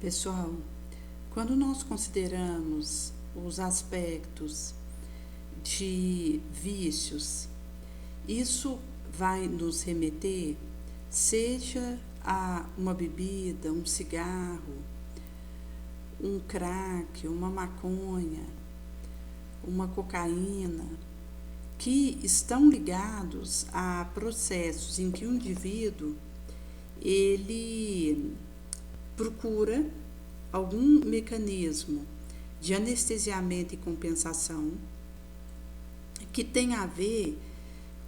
Pessoal, quando nós consideramos os aspectos de vícios, isso vai nos remeter, seja a uma bebida, um cigarro, um crack, uma maconha, uma cocaína, que estão ligados a processos em que o indivíduo ele procura algum mecanismo de anestesiamento e compensação que tem a ver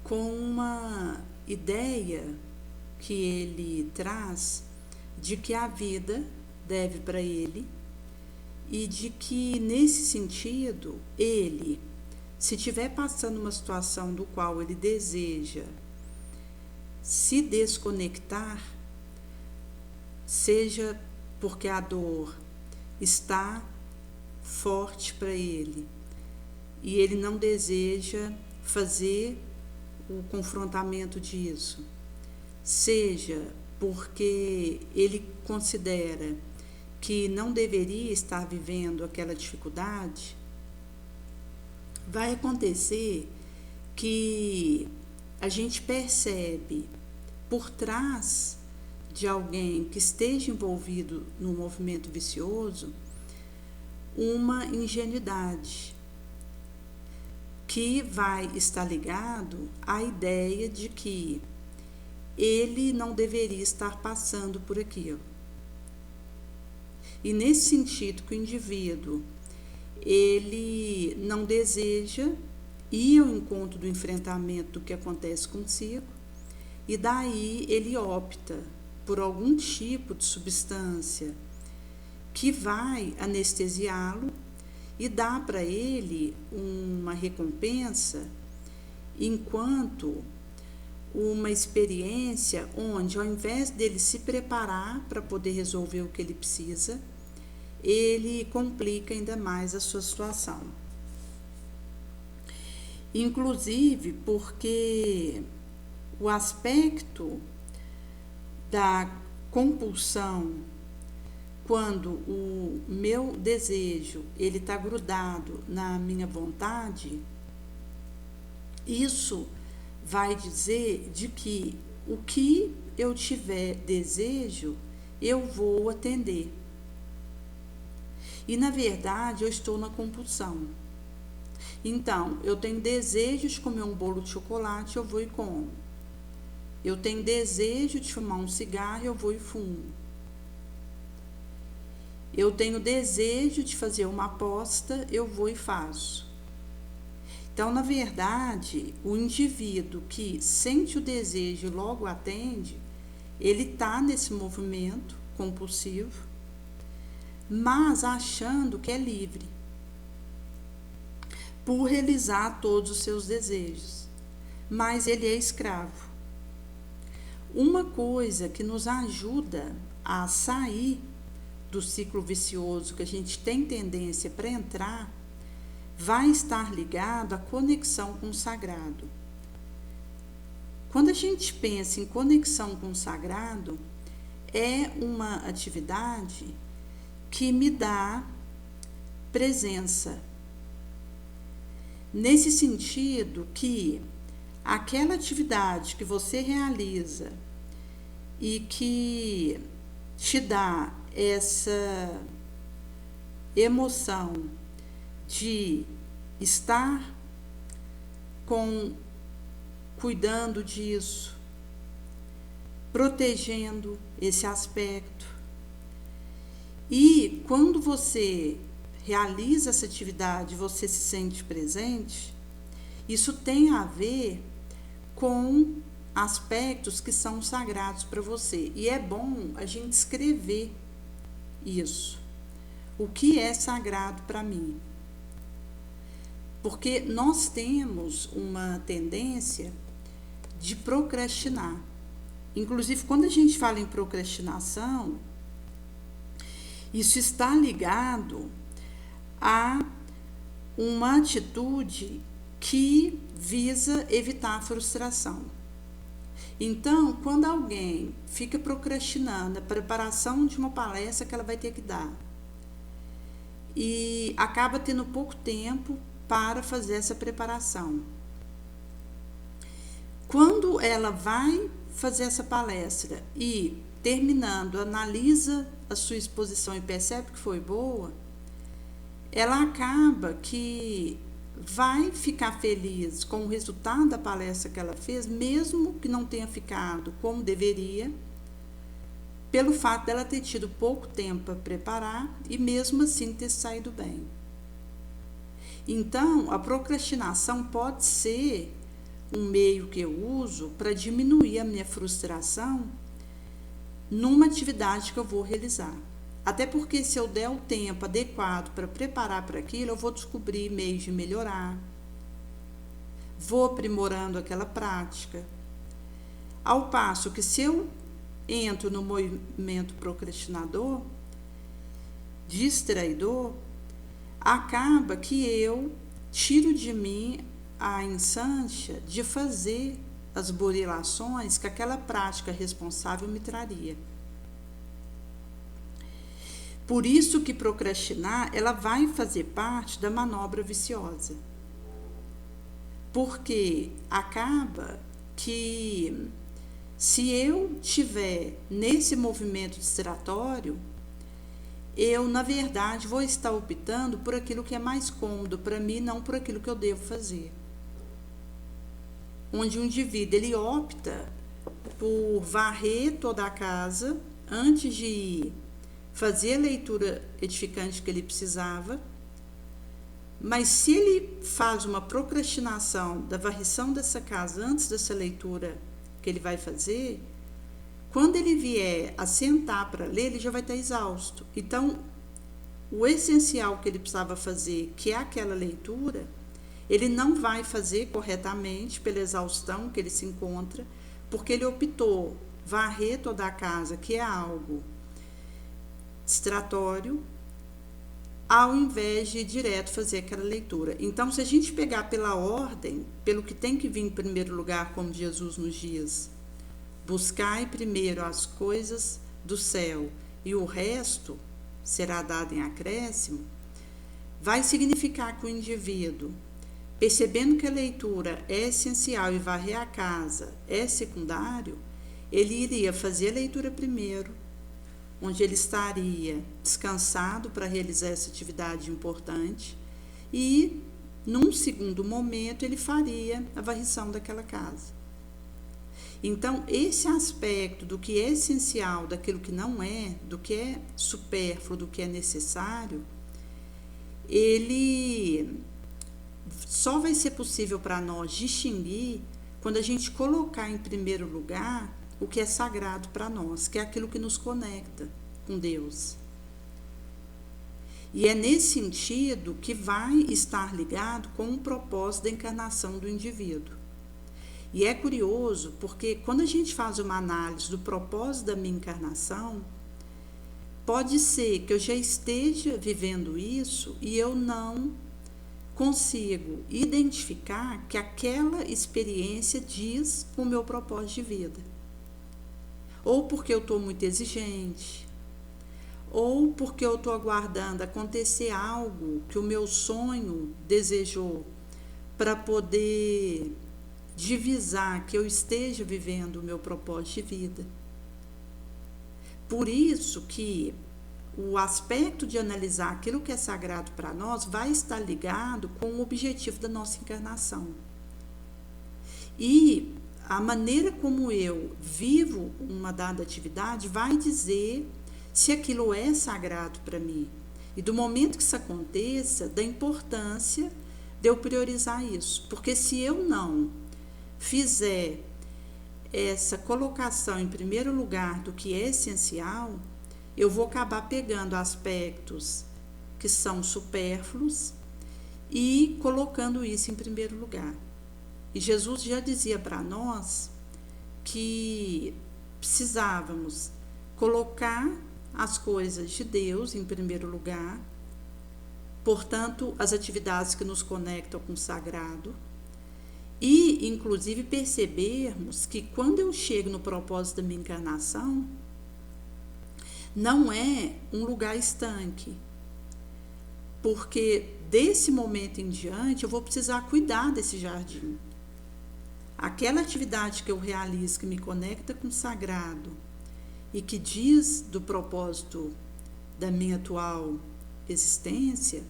com uma ideia que ele traz de que a vida deve para ele e de que, nesse sentido, ele, se estiver passando uma situação do qual ele deseja se desconectar, seja porque a dor está forte para ele e ele não deseja fazer o confrontamento disso, seja porque ele considera que não deveria estar vivendo aquela dificuldade, vai acontecer que a gente percebe por trás de alguém que esteja envolvido no movimento vicioso uma ingenuidade que vai estar ligado à ideia de que ele não deveria estar passando por aquilo. E nesse sentido que o indivíduo ele não deseja ir ao encontro do enfrentamento do que acontece consigo, e daí ele opta por algum tipo de substância que vai anestesiá-lo e dá para ele uma recompensa enquanto uma experiência onde, ao invés dele se preparar para poder resolver o que ele precisa, ele complica ainda mais a sua situação. Inclusive porque o aspecto da compulsão, quando o meu desejo ele está grudado na minha vontade, isso vai dizer de que o que eu tiver desejo, eu vou atender. E, na verdade, eu estou na compulsão. Então, eu tenho desejo de comer um bolo de chocolate, eu vou e como. Eu tenho desejo de fumar um cigarro, eu vou e fumo. Eu tenho desejo de fazer uma aposta, eu vou e faço. Então, na verdade, o indivíduo que sente o desejo e logo atende, ele está nesse movimento compulsivo, mas achando que é livre por realizar todos os seus desejos, mas ele é escravo. Uma coisa que nos ajuda a sair do ciclo vicioso que a gente tem tendência para entrar, vai estar ligado à conexão com o sagrado. Quando a gente pensa em conexão com o sagrado, é uma atividade que me dá presença. Nesse sentido que aquela atividade que você realiza e que te dá essa emoção de estar cuidando disso, protegendo esse aspecto. E quando você realiza essa atividade, você se sente presente, isso tem a ver com aspectos que são sagrados para você. E é bom a gente escrever isso. O que é sagrado para mim? Porque nós temos uma tendência de procrastinar. Inclusive, quando a gente fala em procrastinação, isso está ligado a uma atitude que visa evitar a frustração. Então, quando alguém fica procrastinando a preparação de uma palestra que ela vai ter que dar e acaba tendo pouco tempo para fazer essa preparação, quando ela vai fazer essa palestra e, terminando, analisa a sua exposição e percebe que foi boa, ela acaba que vai ficar feliz com o resultado da palestra que ela fez, mesmo que não tenha ficado como deveria, pelo fato dela ter tido pouco tempo para preparar e mesmo assim ter saído bem. Então, a procrastinação pode ser um meio que eu uso para diminuir a minha frustração numa atividade que eu vou realizar. Até porque se eu der o tempo adequado para preparar para aquilo, eu vou descobrir meios de melhorar, vou aprimorando aquela prática. Ao passo que se eu entro no movimento procrastinador, distraidor, acaba que eu tiro de mim a insância de fazer as burilações que aquela prática responsável me traria. Por isso que procrastinar, ela vai fazer parte da manobra viciosa. Porque acaba que se eu tiver nesse movimento distratório, eu, na verdade, vou estar optando por aquilo que é mais cômodo para mim, não por aquilo que eu devo fazer. Onde o indivíduo ele opta por varrer toda a casa antes de fazer a leitura edificante que ele precisava, mas se ele faz uma procrastinação da varrição dessa casa antes dessa leitura que ele vai fazer, quando ele vier a sentar para ler, ele já vai estar exausto. Então, o essencial que ele precisava fazer, que é aquela leitura, ele não vai fazer corretamente pela exaustão que ele se encontra, porque ele optou varrer toda a casa, que é algo distratório, ao invés de ir direto fazer aquela leitura. Então, se a gente pegar pela ordem, pelo que tem que vir em primeiro lugar, como Jesus nos diz, buscai primeiro as coisas do céu e o resto será dado em acréscimo, vai significar que o indivíduo, percebendo que a leitura é essencial e varrer a casa é secundário, ele iria fazer a leitura primeiro, onde ele estaria descansado para realizar essa atividade importante e, num segundo momento, ele faria a varrição daquela casa. Então, esse aspecto do que é essencial, daquilo que não é, do que é supérfluo, do que é necessário, ele só vai ser possível para nós distinguir quando a gente colocar em primeiro lugar o que é sagrado para nós, que é aquilo que nos conecta com Deus. E é nesse sentido que vai estar ligado com o propósito da encarnação do indivíduo. E é curioso porque quando a gente faz uma análise do propósito da minha encarnação, pode ser que eu já esteja vivendo isso e eu não consigo identificar que aquela experiência diz o meu propósito de vida. Ou porque eu estou muito exigente, ou porque eu estou aguardando acontecer algo que o meu sonho desejou para poder divisar que eu esteja vivendo o meu propósito de vida. Por isso que o aspecto de analisar aquilo que é sagrado para nós vai estar ligado com o objetivo da nossa encarnação. E a maneira como eu vivo uma dada atividade vai dizer se aquilo é sagrado para mim. E do momento que isso aconteça, da importância de eu priorizar isso. Porque se eu não fizer essa colocação em primeiro lugar do que é essencial, eu vou acabar pegando aspectos que são supérfluos e colocando isso em primeiro lugar. E Jesus já dizia para nós que precisávamos colocar as coisas de Deus em primeiro lugar, portanto, as atividades que nos conectam com o sagrado, E, inclusive, percebermos que quando eu chego no propósito da minha encarnação, não é um lugar estanque, porque desse momento em diante eu vou precisar cuidar desse jardim. Aquela atividade que eu realizo que me conecta com o sagrado e que diz do propósito da minha atual existência,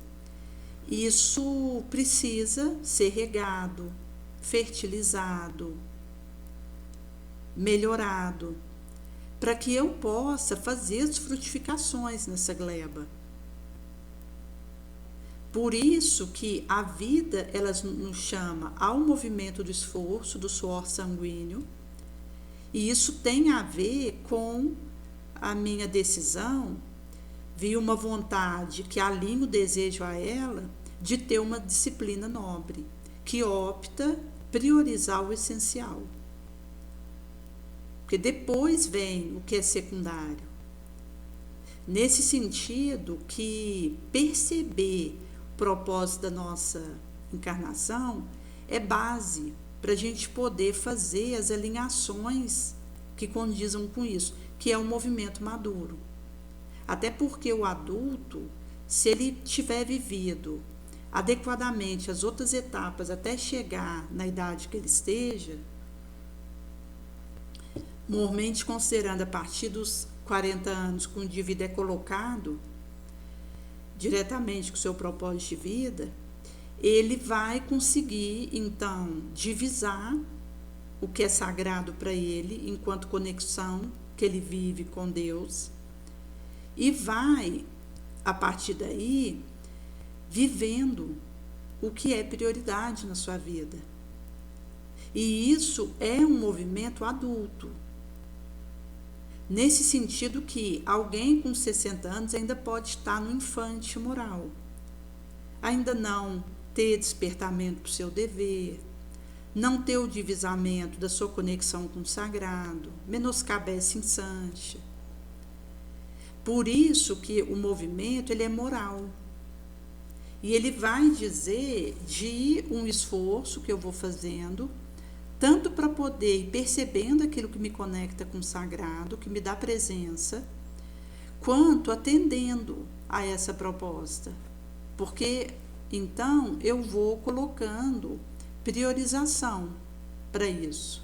isso precisa ser regado, fertilizado, melhorado, para que eu possa fazer as frutificações nessa gleba. Por isso que a vida, ela nos chama ao movimento do esforço, do suor sanguíneo, e isso tem a ver com a minha decisão, vi uma vontade que alinha o desejo a ela de ter uma disciplina nobre, que opta priorizar o essencial. Porque depois vem o que é secundário. Nesse sentido que perceber o propósito da nossa encarnação é base para a gente poder fazer as alinhações que condizam com isso, que é um movimento maduro. Até porque o adulto, se ele tiver vivido adequadamente as outras etapas até chegar na idade que ele esteja, normalmente considerando a partir dos 40 anos que o indivíduo é colocado diretamente com o seu propósito de vida, ele vai conseguir, então, divisar o que é sagrado para ele, enquanto conexão que ele vive com Deus, e vai, a partir daí, vivendo o que é prioridade na sua vida. E isso é um movimento adulto. Nesse sentido que alguém com 60 anos ainda pode estar no infante moral, ainda não ter despertamento para o seu dever, não ter o divisamento da sua conexão com o sagrado, menoscabar essa insância. Por isso que o movimento ele é moral. E ele vai dizer de um esforço que eu vou fazendo, tanto para poder ir percebendo aquilo que me conecta com o sagrado, que me dá presença, quanto atendendo a essa proposta. Porque, então, eu vou colocando priorização para isso.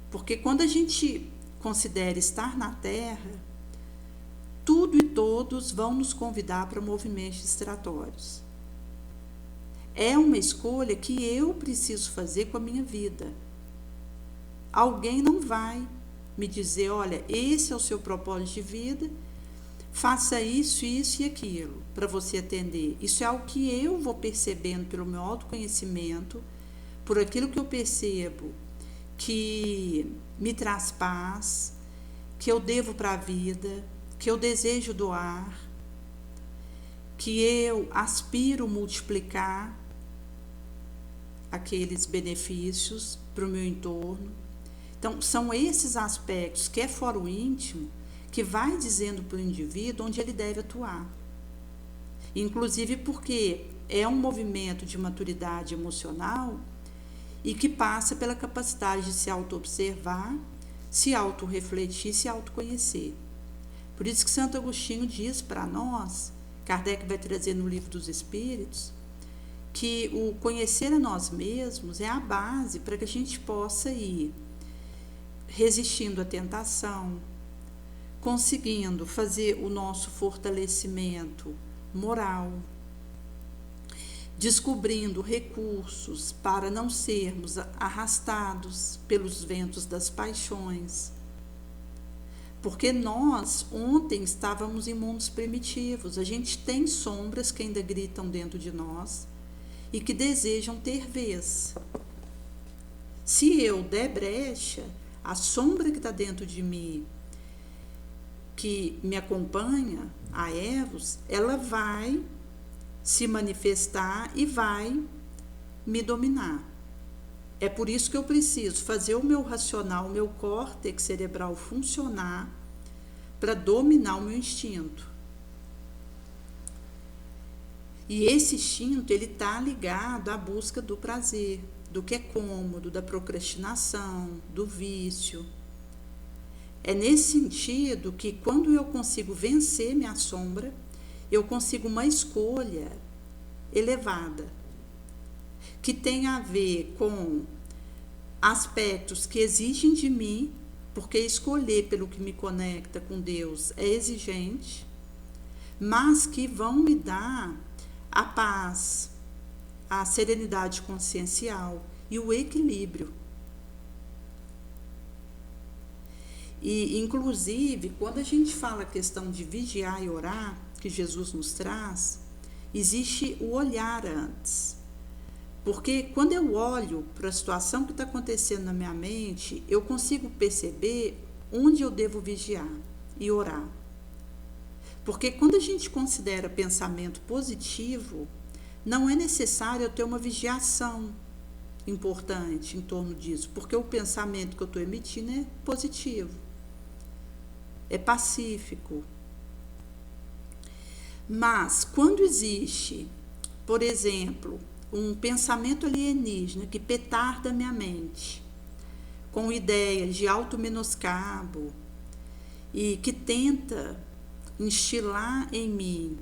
Porque quando a gente considera estar na Terra, tudo e todos vão nos convidar para movimentos distratórios. É uma escolha que eu preciso fazer com a minha vida. Alguém não vai me dizer, olha, esse é o seu propósito de vida, faça isso, isso e aquilo para você atender. Isso é algo que eu vou percebendo pelo meu autoconhecimento, por aquilo que eu percebo que me traz paz, que eu devo para a vida, que eu desejo doar, que eu aspiro multiplicar aqueles benefícios para o meu entorno. Então, são esses aspectos que é fora o íntimo que vai dizendo para o indivíduo onde ele deve atuar. Inclusive porque é um movimento de maturidade emocional e que passa pela capacidade de se auto-observar, se auto-refletir, se autoconhecer. Por isso que Santo Agostinho diz para nós, Kardec vai trazer no Livro dos Espíritos, que o conhecer a nós mesmos é a base para que a gente possa ir resistindo à tentação, conseguindo fazer o nosso fortalecimento moral, descobrindo recursos para não sermos arrastados pelos ventos das paixões. Porque nós, ontem, estávamos em mundos primitivos. A gente tem sombras que ainda gritam dentro de nós e que desejam ter vez. Se eu der brecha, a sombra que está dentro de mim, que me acompanha, a Evos, ela vai se manifestar e vai me dominar. É por isso que eu preciso fazer o meu racional, o meu córtex cerebral funcionar para dominar o meu instinto. E esse instinto, ele está ligado à busca do prazer. do que é cômodo, da procrastinação, do vício. É nesse sentido que, quando eu consigo vencer minha sombra, eu consigo uma escolha elevada, que tem a ver com aspectos que exigem de mim, porque escolher pelo que me conecta com Deus é exigente, mas que vão me dar a paz, a serenidade consciencial e o equilíbrio. E, inclusive, quando a gente fala a questão de vigiar e orar, que Jesus nos traz, existe o olhar antes. Porque quando eu olho para a situação que está acontecendo na minha mente, eu consigo perceber onde eu devo vigiar e orar. Porque quando a gente considera pensamento positivo, não é necessário eu ter uma vigiação importante em torno disso, porque o pensamento que eu estou emitindo é positivo, é pacífico. Mas quando existe, por exemplo, um pensamento alienígena que petarda minha mente, com ideias de auto-menoscabo e que tenta instilar em mim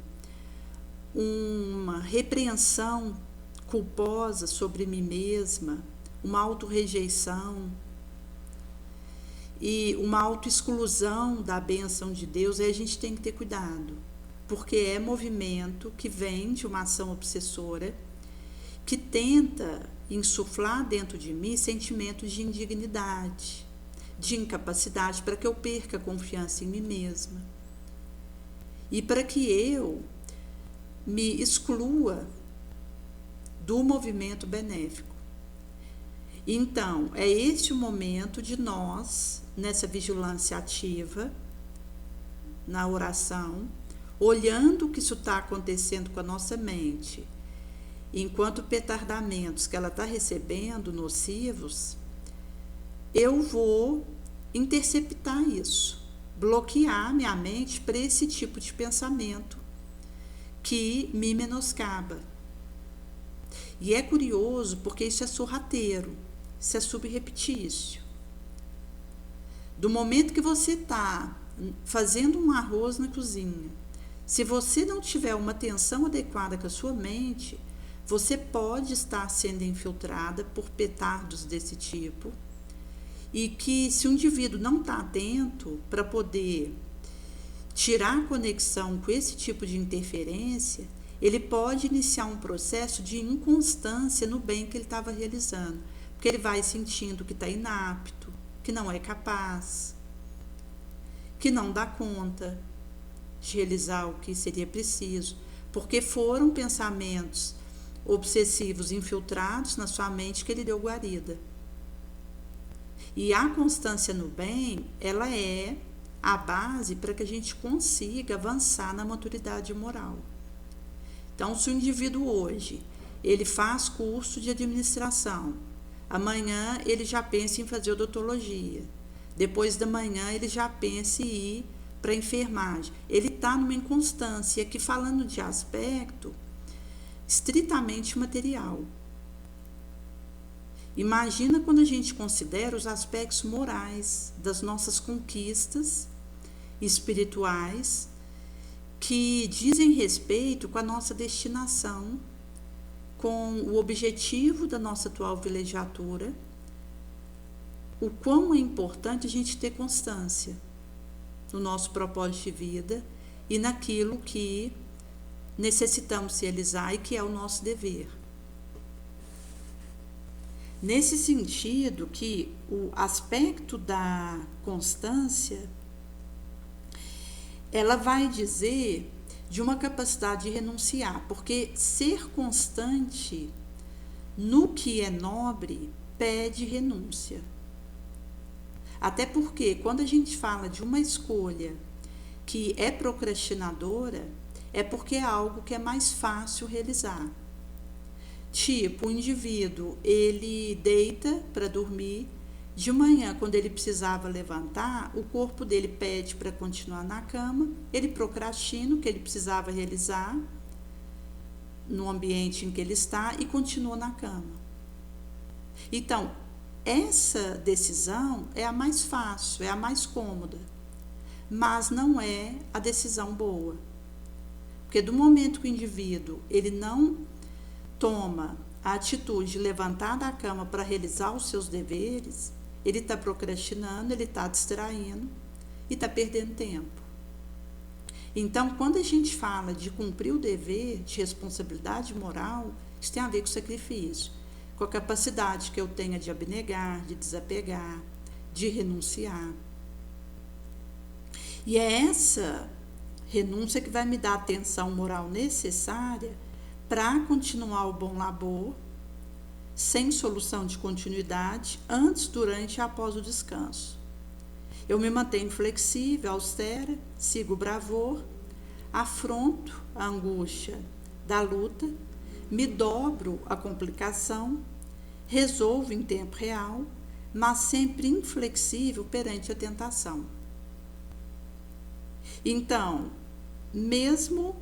uma repreensão culposa sobre mim mesma, uma auto-rejeição e uma auto-exclusão da bênção de Deus, aí a gente tem que ter cuidado, porque é movimento que vem de uma ação obsessora que tenta insuflar dentro de mim sentimentos de indignidade, de incapacidade, para que eu perca a confiança em mim mesma e para que eu me exclua do movimento benéfico. Então, é este o momento de nós, nessa vigilância ativa, na oração, olhando o que isso está acontecendo com a nossa mente, enquanto petardamentos que ela está recebendo, nocivos, eu vou interceptar isso, bloquear minha mente para esse tipo de pensamento que me menoscaba. E é curioso porque isso é sorrateiro, isso é subreptício. Do momento que você está fazendo um arroz na cozinha, se você não tiver uma atenção adequada com a sua mente, você pode estar sendo infiltrada por petardos desse tipo, e que, se o indivíduo não está atento para poder tirar a conexão com esse tipo de interferência, ele pode iniciar um processo de inconstância no bem que ele estava realizando, porque ele vai sentindo que está inapto, que não é capaz, que não dá conta de realizar o que seria preciso, porque foram pensamentos obsessivos infiltrados na sua mente que ele deu guarida. E a constância no bem, ela é a base para que a gente consiga avançar na maturidade moral. Então, se o indivíduo hoje, ele faz curso de administração, amanhã ele já pensa em fazer odontologia, depois da manhã ele já pensa em ir para a enfermagem. Ele está numa inconstância, aqui falando de aspecto estritamente material. Imagina quando a gente considera os aspectos morais das nossas conquistas espirituais que dizem respeito com a nossa destinação, com o objetivo da nossa atual vilegiatura, o quão é importante a gente ter constância no nosso propósito de vida e naquilo que necessitamos realizar e que é o nosso dever. Nesse sentido que o aspecto da constância, ela vai dizer de uma capacidade de renunciar, porque ser constante no que é nobre pede renúncia. Até porque quando a gente fala de uma escolha que é procrastinadora, é porque é algo que é mais fácil realizar. Tipo, o indivíduo, ele deita para dormir, de manhã, quando ele precisava levantar, o corpo dele pede para continuar na cama, ele procrastina o que ele precisava realizar no ambiente em que ele está e continua na cama. Então, essa decisão é a mais fácil, é a mais cômoda, mas não é a decisão boa. Porque do momento que o indivíduo ele não toma a atitude de levantar da cama para realizar os seus deveres, ele está procrastinando, ele está distraindo e está perdendo tempo. Então, quando a gente fala de cumprir o dever, de responsabilidade moral, isso tem a ver com sacrifício, com a capacidade que eu tenha de abnegar, de desapegar, de renunciar. E é essa renúncia que vai me dar a atenção moral necessária para continuar o bom labor, sem solução de continuidade, antes, durante e após o descanso. Eu me mantenho flexível, austera, sigo o bravor, afronto a angústia da luta, me dobro à complicação, resolvo em tempo real, mas sempre inflexível perante a tentação. Então, mesmo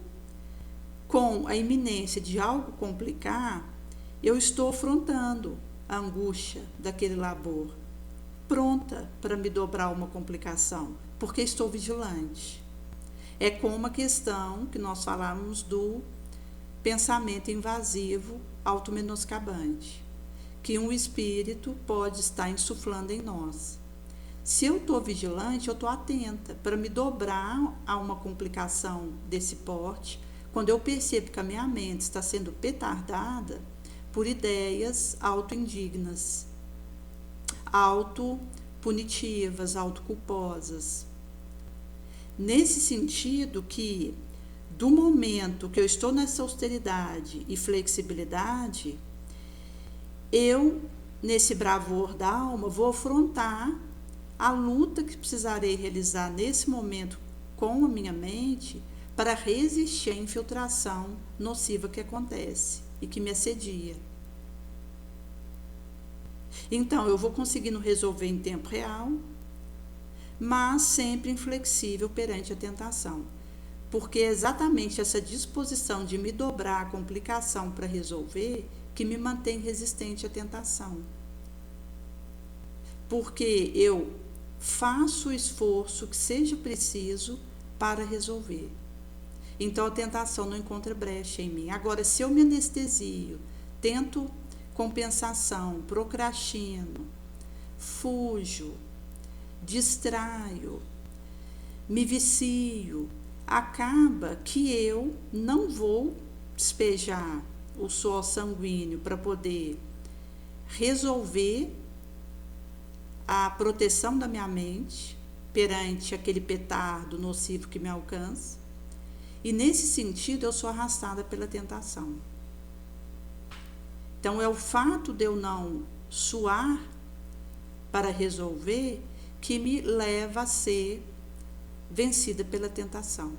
com a iminência de algo complicar, eu estou afrontando a angústia daquele labor, pronta para me dobrar uma complicação, porque estou vigilante. É como a questão que nós falamos do pensamento invasivo automenoscabante, que um espírito pode estar insuflando em nós. Se eu estou vigilante, eu estou atenta para me dobrar a uma complicação desse porte, quando eu percebo que a minha mente está sendo petardada por ideias autoindignas, autopunitivas, autoculposas. Nesse sentido que, do momento que eu estou nessa austeridade e flexibilidade, eu, nesse bravor da alma, vou afrontar a luta que precisarei realizar nesse momento com a minha mente para resistir à infiltração nociva que acontece e que me assedia. Então, eu vou conseguindo resolver em tempo real, mas sempre inflexível perante a tentação, porque é exatamente essa disposição de me dobrar à complicação para resolver que me mantém resistente à tentação. Porque eu faço o esforço que seja preciso para resolver. Então a tentação não encontra brecha em mim. Agora, se eu me anestesio, tento compensação, procrastino, fujo, distraio, me vicio, acaba que eu não vou despejar o suor sanguíneo para poder resolver a proteção da minha mente perante aquele petardo nocivo que me alcança. E nesse sentido eu sou arrastada pela tentação. Então é o fato de eu não suar para resolver que me leva a ser vencida pela tentação.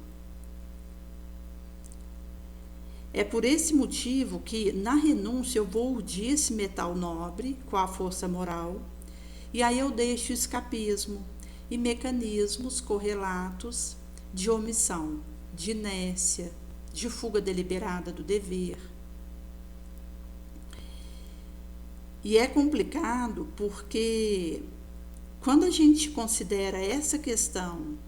É por esse motivo que na renúncia eu vou urdir esse metal nobre com a força moral, e aí eu deixo o escapismo e mecanismos correlatos de omissão, de inércia, de fuga deliberada do dever. E é complicado porque quando a gente considera essa questão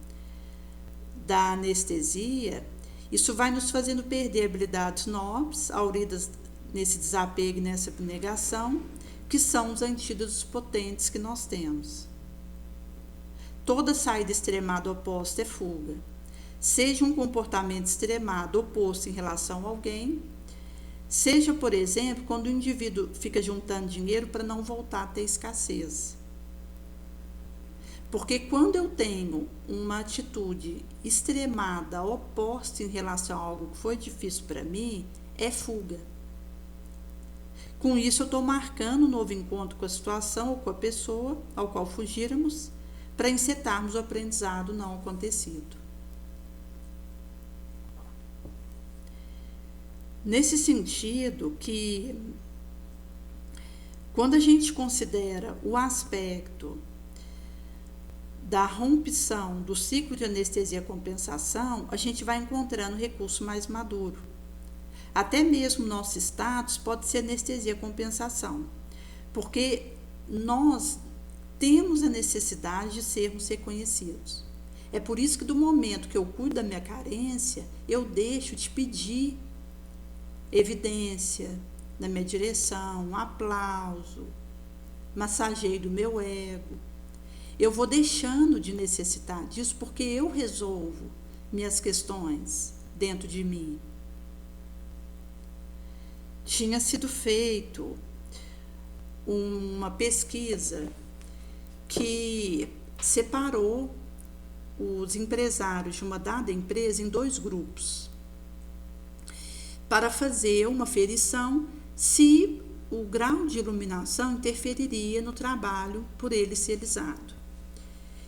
da anestesia, isso vai nos fazendo perder habilidades nobres, auridas nesse desapego e nessa abnegação, que são os antídotos potentes que nós temos. Toda saída extremada oposta é fuga. Seja um comportamento extremado oposto em relação a alguém, seja, por exemplo, quando o indivíduo fica juntando dinheiro para não voltar a ter escassez. Porque quando eu tenho uma atitude extremada, oposta em relação a algo que foi difícil para mim, é fuga. Com isso, eu estou marcando um novo encontro com a situação ou com a pessoa ao qual fugíramos, para encetarmos o aprendizado não acontecido. Nesse sentido que, quando a gente considera o aspecto da rompição do ciclo de anestesia-compensação, a gente vai encontrando recurso mais maduro. Até mesmo nosso status pode ser anestesia-compensação, porque nós temos a necessidade de sermos reconhecidos. É por isso que do momento que eu cuido da minha carência, eu deixo de pedir evidência na minha direção, um aplauso, massageio do meu ego. Eu vou deixando de necessitar disso porque eu resolvo minhas questões dentro de mim. Tinha sido feito uma pesquisa que separou os empresários de uma dada empresa em 2 grupos para fazer uma ferição se o grau de iluminação interferiria no trabalho por eles realizado.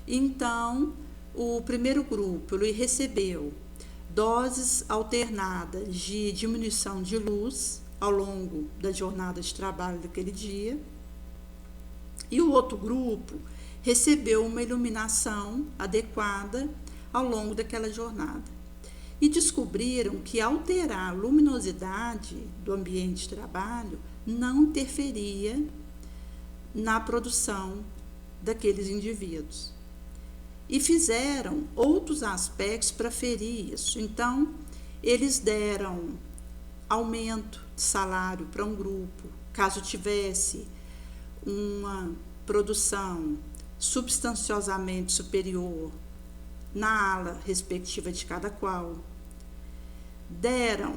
Então, o primeiro grupo ele recebeu doses alternadas de diminuição de luz ao longo da jornada de trabalho daquele dia, e o outro grupo recebeu uma iluminação adequada ao longo daquela jornada. E descobriram que alterar a luminosidade do ambiente de trabalho não interferia na produção daqueles indivíduos. E fizeram outros aspectos para ferir isso. Então, eles deram aumento de salário para um grupo, caso tivesse uma produção substanciosamente superior na ala respectiva de cada qual. Deram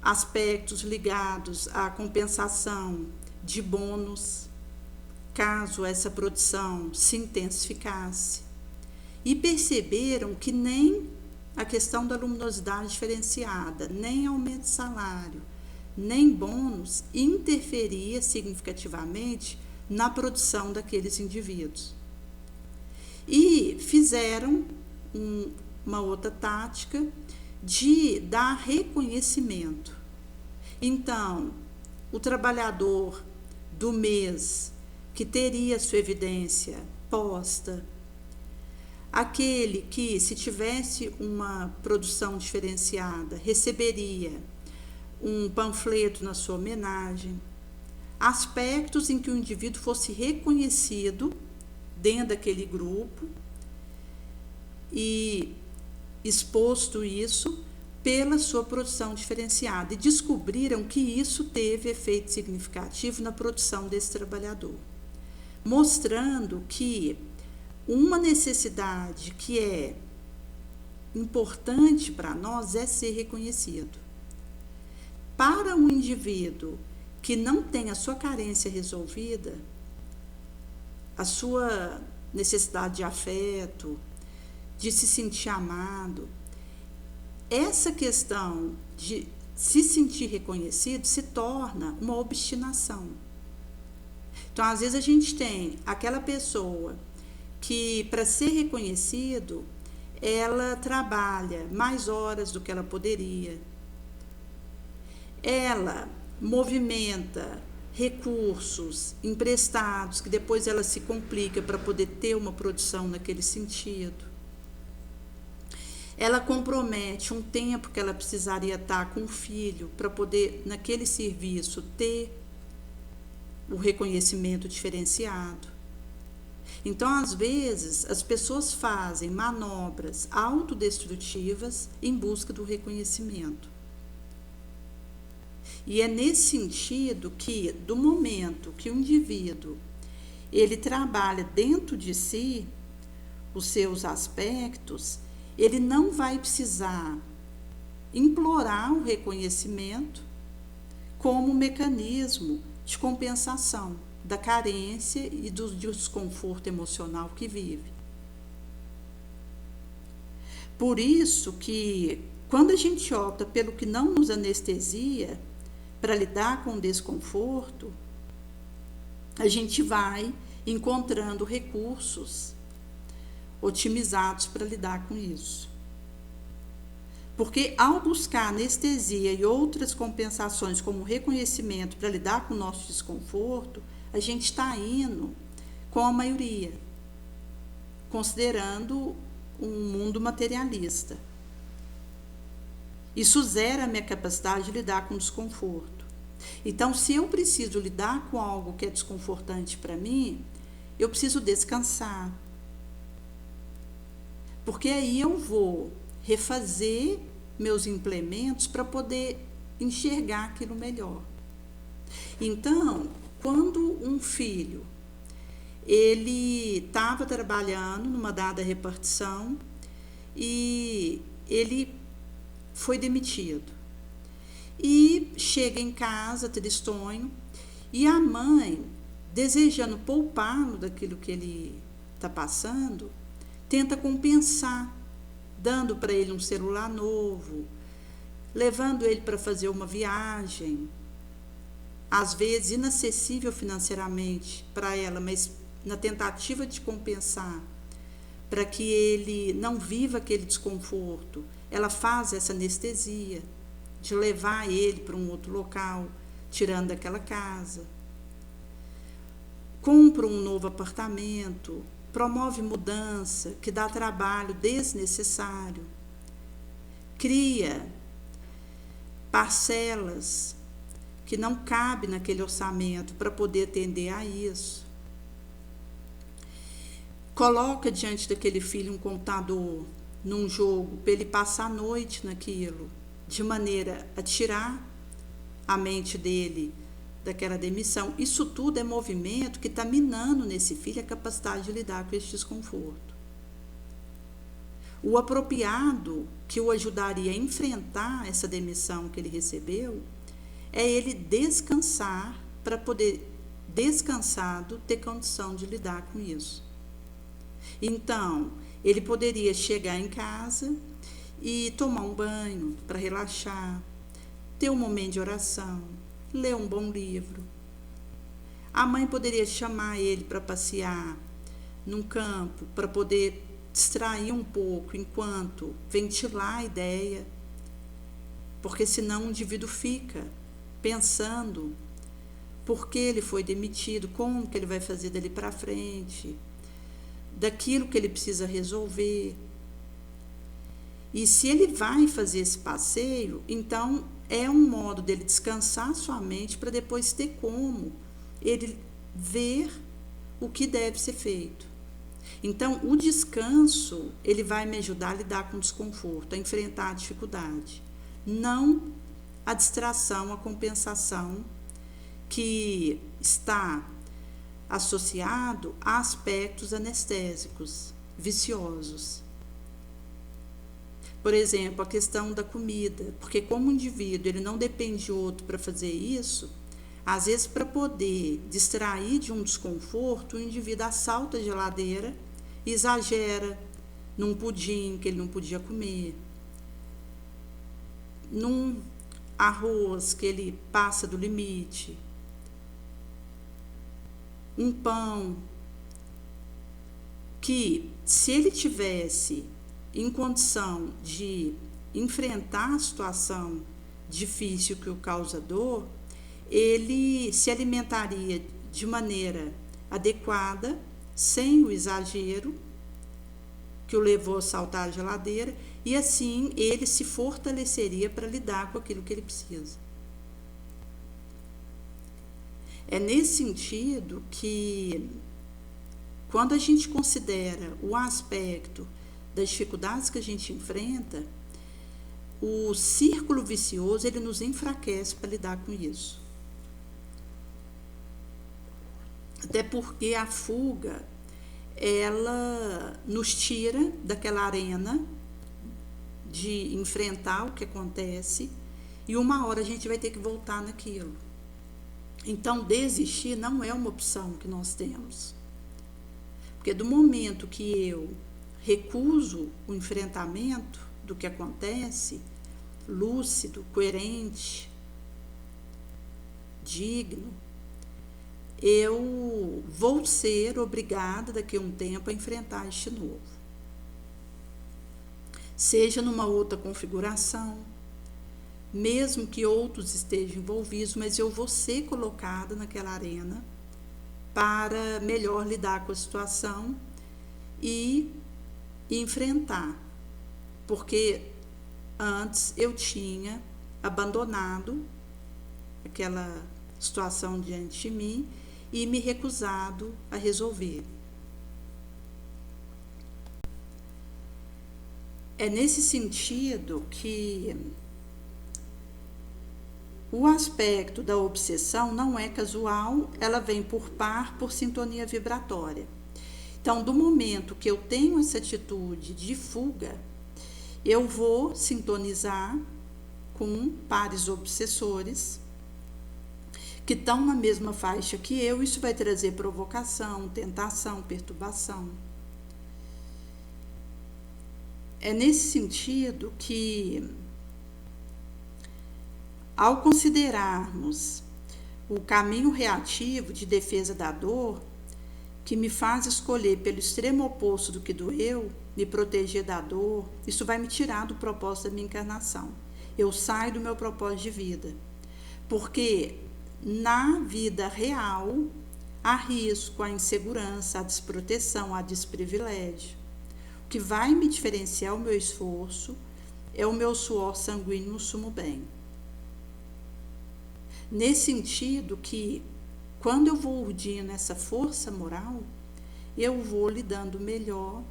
aspectos ligados à compensação de bônus, caso essa produção se intensificasse. E perceberam que nem a questão da luminosidade diferenciada, nem aumento de salário, nem bônus interferia significativamente na produção daqueles indivíduos. E fizeram uma outra tática de dar reconhecimento. Então, o trabalhador do mês que teria sua evidência posta, aquele que, se tivesse uma produção diferenciada, receberia um panfleto na sua homenagem, aspectos em que o indivíduo fosse reconhecido dentro daquele grupo e exposto isso pela sua produção diferenciada, e descobriram que isso teve efeito significativo na produção desse trabalhador, mostrando que uma necessidade que é importante para nós é ser reconhecido. Para um indivíduo que não tem a sua carência resolvida, a sua necessidade de afeto, de se sentir amado, essa questão de se sentir reconhecido se torna uma obstinação. Então, às vezes a gente tem aquela pessoa que, para ser reconhecido, ela trabalha mais horas do que ela poderia, ela movimenta recursos emprestados que depois ela se complica para poder ter uma produção naquele sentido. Ela compromete um tempo que ela precisaria estar com o filho para poder, naquele serviço, ter o reconhecimento diferenciado. Então, às vezes, as pessoas fazem manobras autodestrutivas em busca do reconhecimento. E é nesse sentido que, do momento que o indivíduo ele trabalha dentro de si os seus aspectos, ele não vai precisar implorar o reconhecimento como mecanismo de compensação da carência e do desconforto emocional que vive. Por isso que, quando a gente opta pelo que não nos anestesia, para lidar com o desconforto, a gente vai encontrando recursos otimizados para lidar com isso. Porque ao buscar anestesia e outras compensações como reconhecimento para lidar com o nosso desconforto, a gente está indo com a maioria, considerando um mundo materialista. Isso zera a minha capacidade de lidar com o desconforto. Então, se eu preciso lidar com algo que é desconfortante para mim, eu preciso descansar. Porque aí eu vou refazer meus implementos para poder enxergar aquilo melhor. Então, quando um filho ele estava trabalhando numa dada repartição e ele foi demitido. E chega em casa tristonho e a mãe, desejando poupá-lo daquilo que ele está passando, tenta compensar, dando para ele um celular novo, levando ele para fazer uma viagem, às vezes inacessível financeiramente para ela, mas na tentativa de compensar, para que ele não viva aquele desconforto, ela faz essa anestesia de levar ele para um outro local, tirando daquela casa. Compra um novo apartamento, promove mudança, que dá trabalho desnecessário. Cria parcelas que não cabem naquele orçamento para poder atender a isso. Coloca diante daquele filho um computador num jogo para ele passar a noite naquilo, de maneira a tirar a mente dele daquela demissão. Isso tudo é movimento que está minando nesse filho a capacidade de lidar com esse desconforto. O apropriado que o ajudaria a enfrentar essa demissão que ele recebeu é ele descansar para poder, descansado, ter condição de lidar com isso. Então, ele poderia chegar em casa e tomar um banho para relaxar, ter um momento de oração, ler um bom livro. A mãe poderia chamar ele para passear num campo, para poder distrair um pouco enquanto ventilar a ideia, porque senão o indivíduo fica pensando por que ele foi demitido, como que ele vai fazer dali para frente, daquilo que ele precisa resolver. E se ele vai fazer esse passeio, então é um modo dele descansar sua mente para depois ter como ele ver o que deve ser feito. Então, o descanso, ele vai me ajudar a lidar com o desconforto, a enfrentar a dificuldade. Não a distração, a compensação que está associado a aspectos anestésicos, viciosos. Por exemplo, a questão da comida, porque como o indivíduo ele não depende de outro para fazer isso, às vezes para poder distrair de um desconforto, o indivíduo assalta a geladeira e exagera num pudim que ele não podia comer, num arroz que ele passa do limite, um pão que, se ele tivesse em condição de enfrentar a situação difícil que o causa dor, ele se alimentaria de maneira adequada, sem o exagero que o levou a saltar a geladeira, e assim ele se fortaleceria para lidar com aquilo que ele precisa. É nesse sentido que, quando a gente considera o aspecto das dificuldades que a gente enfrenta, o círculo vicioso ele nos enfraquece para lidar com isso. Até porque a fuga, ela nos tira daquela arena de enfrentar o que acontece e uma hora a gente vai ter que voltar naquilo. Então, desistir não é uma opção que nós temos. Porque do momento que eu recuso o enfrentamento do que acontece, lúcido, coerente, digno, eu vou ser obrigada daqui a um tempo a enfrentar este novo. Seja numa outra configuração, mesmo que outros estejam envolvidos, mas eu vou ser colocada naquela arena para melhor lidar com a situação e enfrentar, porque antes eu tinha abandonado aquela situação diante de mim e me recusado a resolver. É nesse sentido que o aspecto da obsessão não é casual, ela vem por sintonia vibratória. Então, do momento que eu tenho essa atitude de fuga, eu vou sintonizar com pares obsessores que estão na mesma faixa que eu. Isso vai trazer provocação, tentação, perturbação. É nesse sentido que, ao considerarmos o caminho reativo de defesa da dor, que me faz escolher pelo extremo oposto do que doeu, me proteger da dor, isso vai me tirar do propósito da minha encarnação. Eu saio do meu propósito de vida. Porque na vida real, há risco, há insegurança, há desproteção, há desprivilégio. O que vai me diferenciar o meu esforço é o meu suor sanguíneo no sumo bem. Nesse sentido que, quando eu vou urdindo essa força moral, eu vou lidando melhor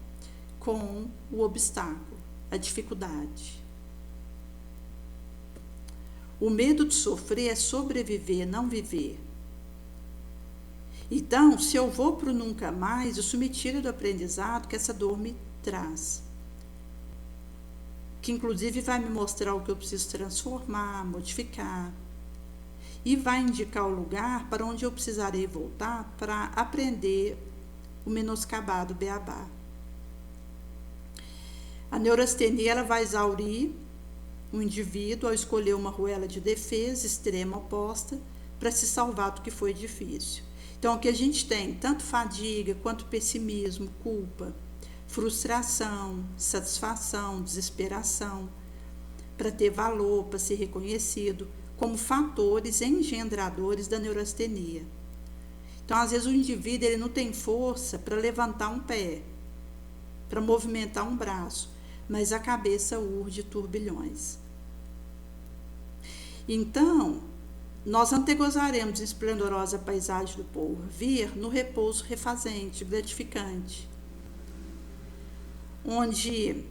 com o obstáculo, a dificuldade. O medo de sofrer é sobreviver, não viver. Então, se eu vou para o nunca mais, isso me tira do aprendizado que essa dor me traz. Que inclusive vai me mostrar o que eu preciso transformar, modificar. E vai indicar o lugar para onde eu precisarei voltar para aprender o menoscabado beabá. A neurastenia ela vai exaurir o indivíduo ao escolher uma ruela de defesa extrema oposta para se salvar do que foi difícil. Então, o que a gente tem, tanto fadiga quanto pessimismo, culpa, frustração, satisfação, desesperação, para ter valor, para ser reconhecido, como fatores engendradores da neurastenia. Então, às vezes, o indivíduo ele não tem força para levantar um pé, para movimentar um braço, mas a cabeça urde turbilhões. Então, nós antegozaremos a esplendorosa paisagem do porvir no repouso refazente, gratificante, onde,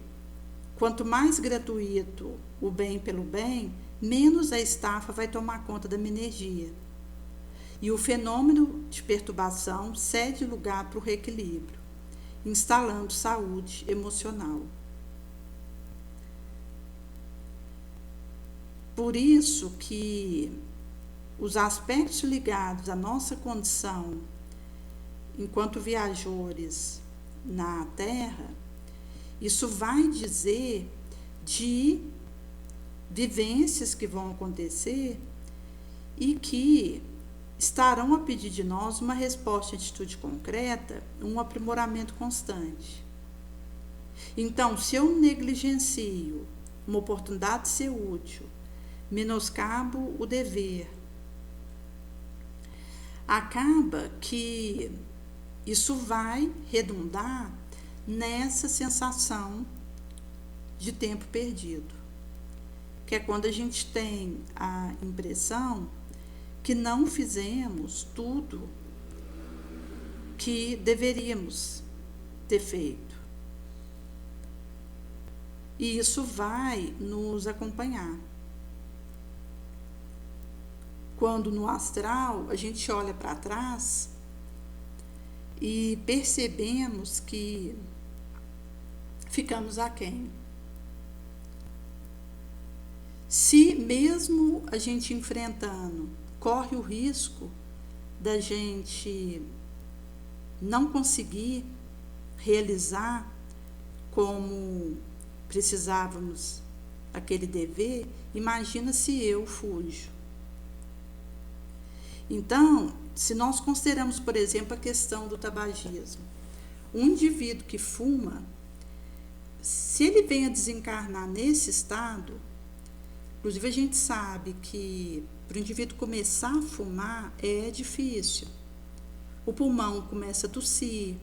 quanto mais gratuito o bem pelo bem, menos a estafa vai tomar conta da minha energia. E o fenômeno de perturbação cede lugar para o reequilíbrio, instalando saúde emocional. Por isso que os aspectos ligados à nossa condição enquanto viajores na Terra, isso vai dizer de vivências que vão acontecer e que estarão a pedir de nós uma resposta de atitude concreta, um aprimoramento constante. Então, se eu negligencio uma oportunidade de ser útil, menoscabo o dever, acaba que isso vai redundar nessa sensação de tempo perdido, que é quando a gente tem a impressão que não fizemos tudo que deveríamos ter feito. E isso vai nos acompanhar. Quando no astral a gente olha para trás e percebemos que ficamos aquém. Se mesmo a gente enfrentando, corre o risco da gente não conseguir realizar como precisávamos aquele dever, imagina se eu fujo. Então, se nós consideramos, por exemplo, a questão do tabagismo, um indivíduo que fuma, se ele vem a desencarnar nesse estado, inclusive a gente sabe que para o indivíduo começar a fumar é difícil. O pulmão começa a tossir,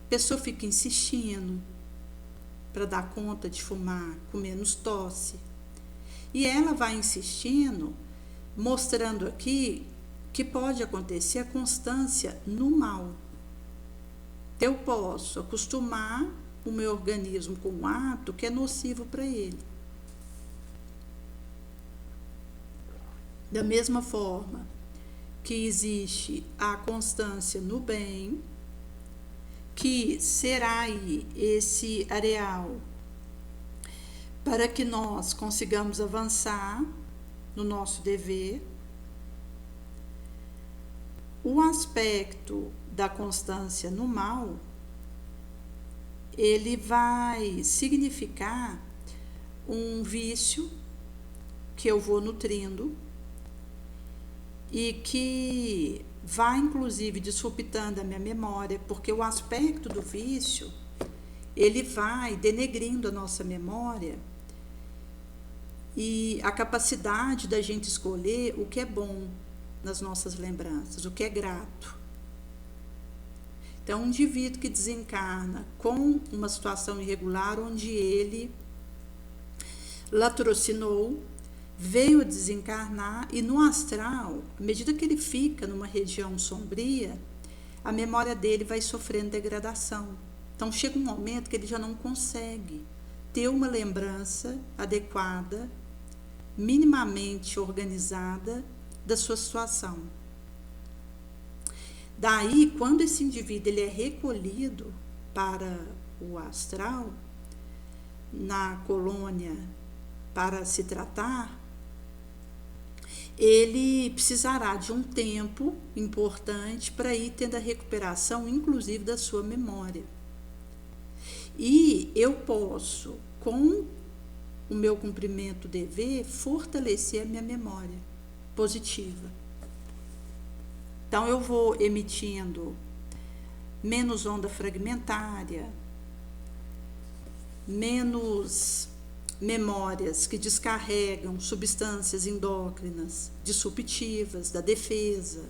a pessoa fica insistindo para dar conta de fumar com menos tosse. E ela vai insistindo mostrando aqui que pode acontecer a constância no mal. Eu posso acostumar o meu organismo com um ato que é nocivo para ele. Da mesma forma que existe a constância no bem, que será aí esse areal para que nós consigamos avançar no nosso dever. O aspecto da constância no mal, ele vai significar um vício que eu vou nutrindo e que vai inclusive disruptando a minha memória, porque o aspecto do vício, ele vai denegrindo a nossa memória e a capacidade da gente escolher o que é bom nas nossas lembranças, o que é grato. Então, um indivíduo que desencarna com uma situação irregular, onde ele latrocinou, veio a desencarnar, e no astral, à medida que ele fica numa região sombria, a memória dele vai sofrendo degradação. Então, chega um momento que ele já não consegue ter uma lembrança adequada, minimamente organizada da sua situação. Daí, quando esse indivíduo ele é recolhido para o astral, na colônia, para se tratar, ele precisará de um tempo importante para ir tendo a recuperação, inclusive da sua memória. E eu posso, com o meu cumprimento do dever, fortalecer a minha memória positiva. Então, eu vou emitindo menos onda fragmentária, menos memórias que descarregam substâncias endócrinas disruptivas da defesa.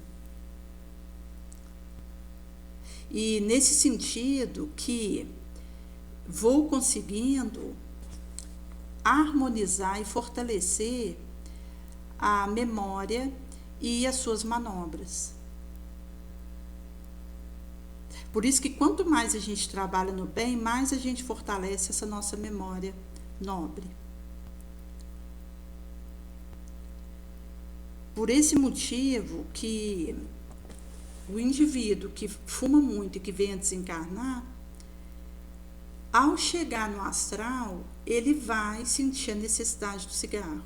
E nesse sentido que vou conseguindo harmonizar e fortalecer a memória e as suas manobras. Por isso que quanto mais a gente trabalha no bem, mais a gente fortalece essa nossa memória nobre. Por esse motivo que o indivíduo que fuma muito e que vem a desencarnar, ao chegar no astral, ele vai sentir a necessidade do cigarro.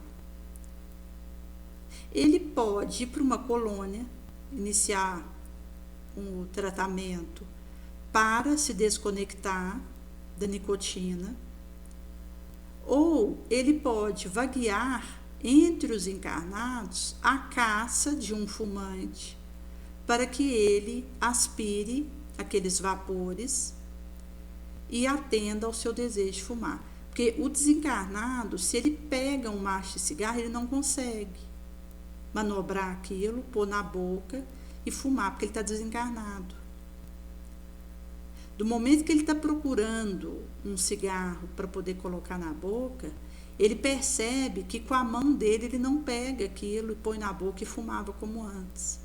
Ele pode ir para uma colônia, iniciar um tratamento para se desconectar da nicotina, ou ele pode vaguear entre os encarnados à caça de um fumante, para que ele aspire aqueles vapores e atenda ao seu desejo de fumar. Porque o desencarnado, se ele pega um maço de cigarro, ele não consegue manobrar aquilo, pôr na boca e fumar, porque ele está desencarnado. Do momento que ele está procurando um cigarro para poder colocar na boca, ele percebe que com a mão dele ele não pega aquilo e põe na boca e fumava como antes.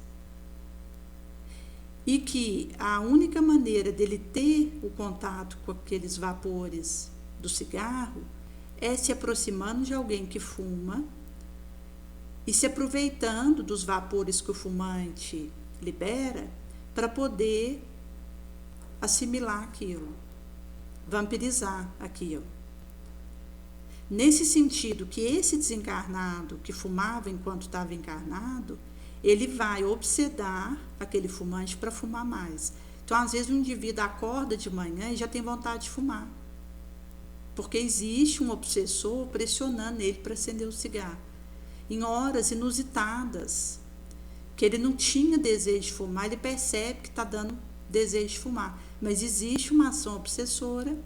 E que a única maneira dele ter o contato com aqueles vapores do cigarro é se aproximando de alguém que fuma e se aproveitando dos vapores que o fumante libera para poder assimilar aquilo, vampirizar aquilo. Nesse sentido que esse desencarnado que fumava enquanto estava encarnado, ele vai obsedar aquele fumante para fumar mais. Então, às vezes, o indivíduo acorda de manhã e já tem vontade de fumar, porque existe um obsessor pressionando ele para acender o cigarro, em horas inusitadas, que ele não tinha desejo de fumar, ele percebe que está dando desejo de fumar, mas existe uma ação obsessora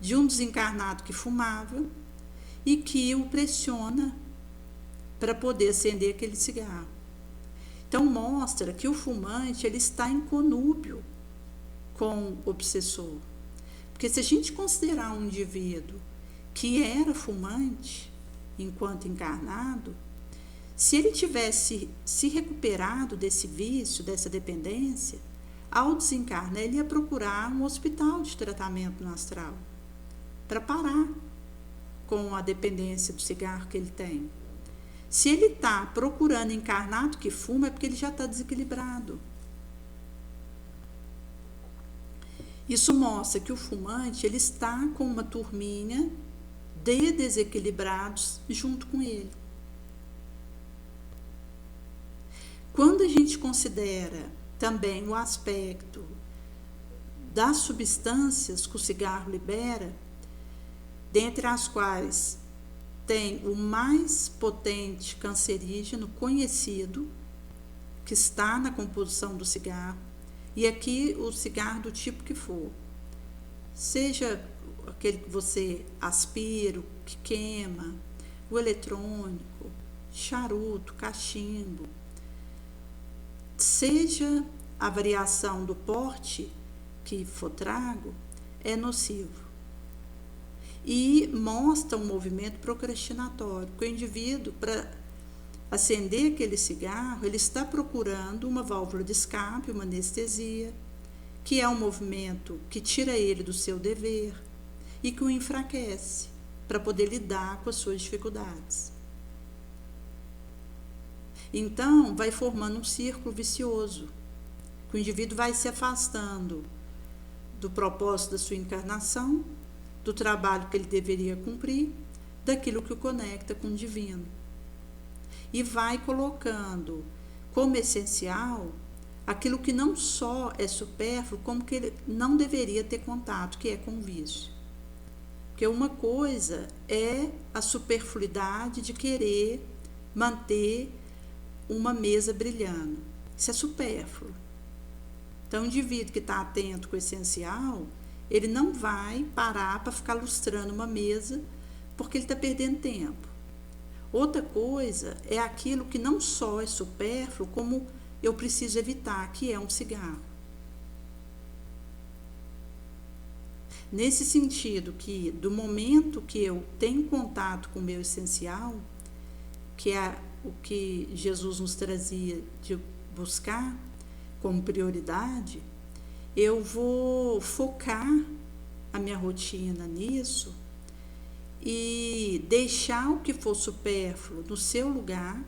de um desencarnado que fumava e que o pressiona para poder acender aquele cigarro. Então, mostra que o fumante ele está em conúbio com o obsessor. Porque se a gente considerar um indivíduo que era fumante enquanto encarnado, Se ele tivesse se recuperado desse vício, dessa dependência, ao desencarnar, ele ia procurar um hospital de tratamento no astral para parar com a dependência do cigarro que ele tem. Se ele está procurando encarnado que fuma, é porque ele já está desequilibrado. Isso mostra que o fumante ele está com uma turminha de desequilibrados junto com ele. Quando a gente considera também o aspecto das substâncias que o cigarro libera, dentre as quais tem o mais potente cancerígeno conhecido, que está na composição do cigarro, e aqui o cigarro do tipo que for, seja aquele que você aspira, que queima, o eletrônico, charuto, cachimbo, seja a variação do porte que for trago, é nocivo. E mostra um movimento procrastinatório, que o indivíduo, para acender aquele cigarro, ele está procurando uma válvula de escape, uma anestesia, que é um movimento que tira ele do seu dever e que o enfraquece para poder lidar com as suas dificuldades. Então, vai formando um círculo vicioso, que o indivíduo vai se afastando do propósito da sua encarnação, do trabalho que ele deveria cumprir, daquilo que o conecta com o divino. E vai colocando como essencial aquilo que não só é supérfluo, como que ele não deveria ter contato, que é com o vício. Porque uma coisa é a superfluidade de querer manter uma mesa brilhando. Isso é supérfluo. Então, o indivíduo que está atento com o essencial, ele não vai parar para ficar lustrando uma mesa porque ele está perdendo tempo. Outra coisa é aquilo que não só é supérfluo, como eu preciso evitar, que é um cigarro. Nesse sentido que, do momento que eu tenho contato com o meu essencial, que é o que Jesus nos trazia de buscar como prioridade, eu vou focar a minha rotina nisso e deixar o que for supérfluo no seu lugar,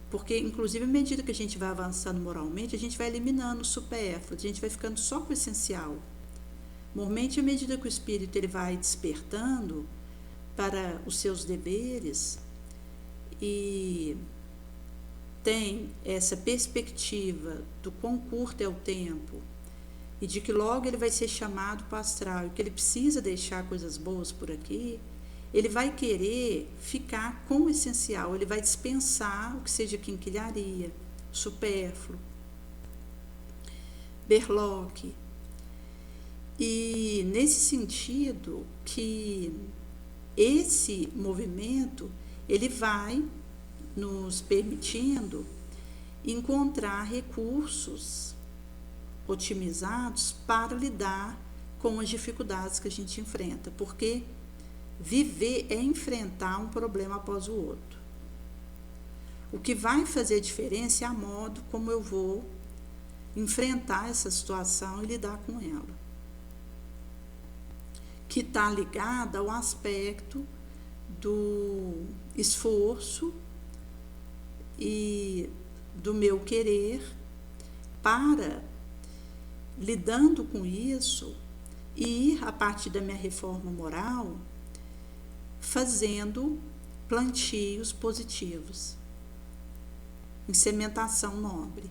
porque, inclusive, à medida que a gente vai avançando moralmente, a gente vai eliminando o supérfluo, a gente vai ficando só com o essencial. Normalmente, à medida que o espírito ele vai despertando para os seus deveres e tem essa perspectiva do quão curto é o tempo e de que logo ele vai ser chamado para o astral e que ele precisa deixar coisas boas por aqui, ele vai querer ficar com o essencial, ele vai dispensar o que seja quinquilharia, supérfluo, berloque. E nesse sentido que esse movimento ele vai nos permitindo encontrar recursos otimizados para lidar com as dificuldades que a gente enfrenta, porque viver é enfrentar um problema após o outro. O que vai fazer a diferença é a modo como eu vou enfrentar essa situação e lidar com ela, que está ligada ao aspecto do esforço e do meu querer para, lidando com isso, ir, a partir da minha reforma moral, fazendo plantios positivos, em sementação nobre.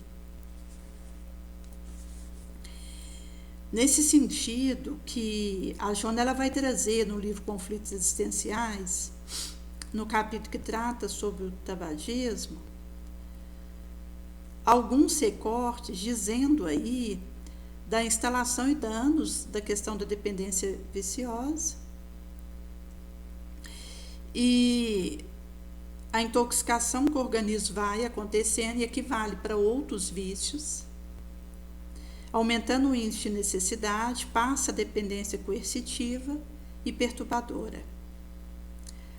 Nesse sentido que a Joana ela vai trazer no livro Conflitos Existenciais, no capítulo que trata sobre o tabagismo, alguns recortes dizendo aí da instalação e danos da questão da dependência viciosa e a intoxicação que o organismo vai acontecendo e equivale para outros vícios, aumentando o índice de necessidade, passa a dependência coercitiva e perturbadora.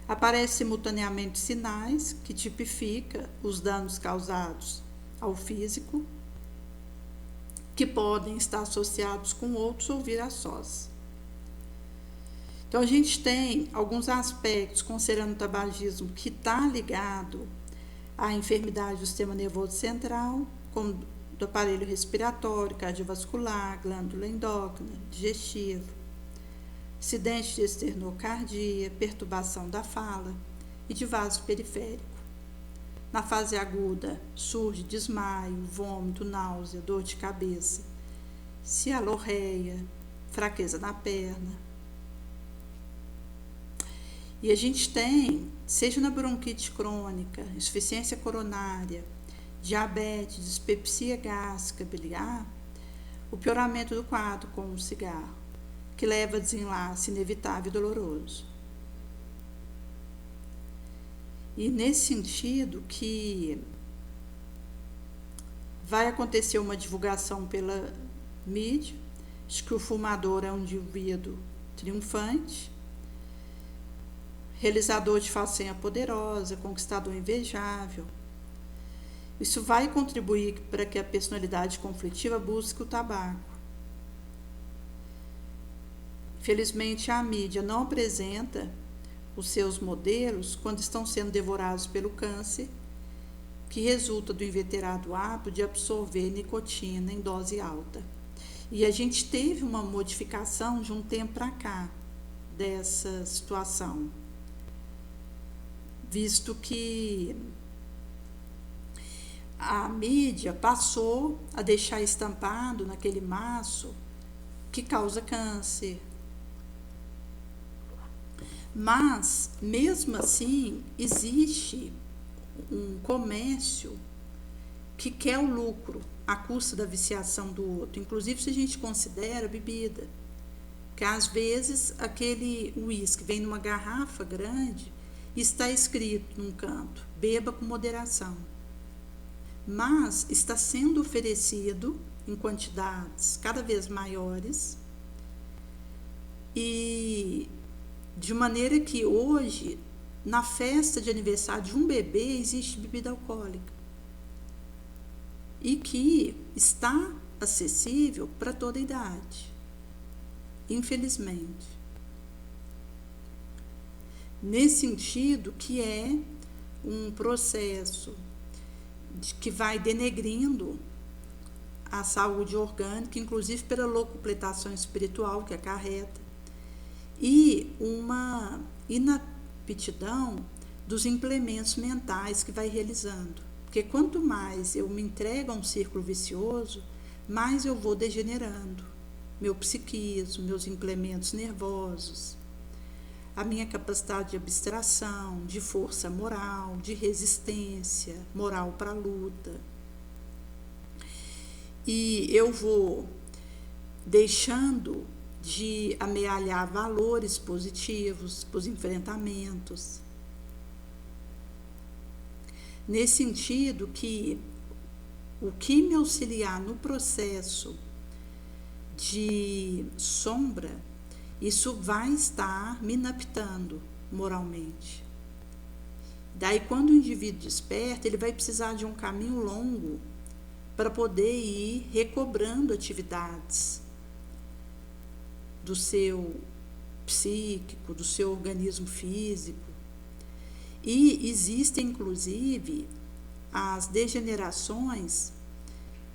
Aparecem simultaneamente sinais que tipificam os danos causados ao físico, que podem estar associados com outros ou vir a sós. Então, a gente tem alguns aspectos, considerando o tabagismo, que está ligado à enfermidade do sistema nervoso central, como do aparelho respiratório, cardiovascular, glândula endócrina, digestivo, acidente de esternocardia, perturbação da fala e de vaso periférico. Na fase aguda, surge desmaio, vômito, náusea, dor de cabeça, cialorreia, fraqueza na perna. E a gente tem, seja na bronquite crônica, insuficiência coronária, diabetes, dispepsia gástrica biliar, o pioramento do quadro com o cigarro, que leva a desenlace inevitável e doloroso. E nesse sentido que vai acontecer uma divulgação pela mídia, de que o fumador é um indivíduo triunfante, realizador de façanha poderosa, conquistador invejável. Isso vai contribuir para que a personalidade conflitiva busque o tabaco. Infelizmente, a mídia não apresenta os seus modelos quando estão sendo devorados pelo câncer, que resulta do inveterado hábito de absorver nicotina em dose alta. E a gente teve uma modificação de um tempo para cá dessa situação, visto que a mídia passou a deixar estampado naquele maço que causa câncer. Mas, mesmo assim, existe um comércio que quer o lucro à custa da viciação do outro, inclusive se a gente considera bebida, que às vezes aquele uísque vem numa garrafa grande e está escrito num canto, beba com moderação, mas está sendo oferecido em quantidades cada vez maiores e de maneira que hoje, na festa de aniversário de um bebê, existe bebida alcoólica. E que está acessível para toda a idade. Infelizmente. Nesse sentido que é um processo que vai denegrindo a saúde orgânica, inclusive pela locupletação espiritual que acarreta, e uma inaptidão dos implementos mentais que vai realizando. Porque quanto mais eu me entrego a um círculo vicioso, mais eu vou degenerando meu psiquismo, meus implementos nervosos, a minha capacidade de abstração, de força moral, de resistência, moral para a luta. E eu vou deixando de amealhar valores positivos para os enfrentamentos. Nesse sentido que o que me auxiliar no processo de sombra, isso vai estar me inaptando moralmente. Daí, quando o indivíduo desperta, ele vai precisar de um caminho longo para poder ir recobrando atividades do seu psíquico, do seu organismo físico. E existem, inclusive, as degenerações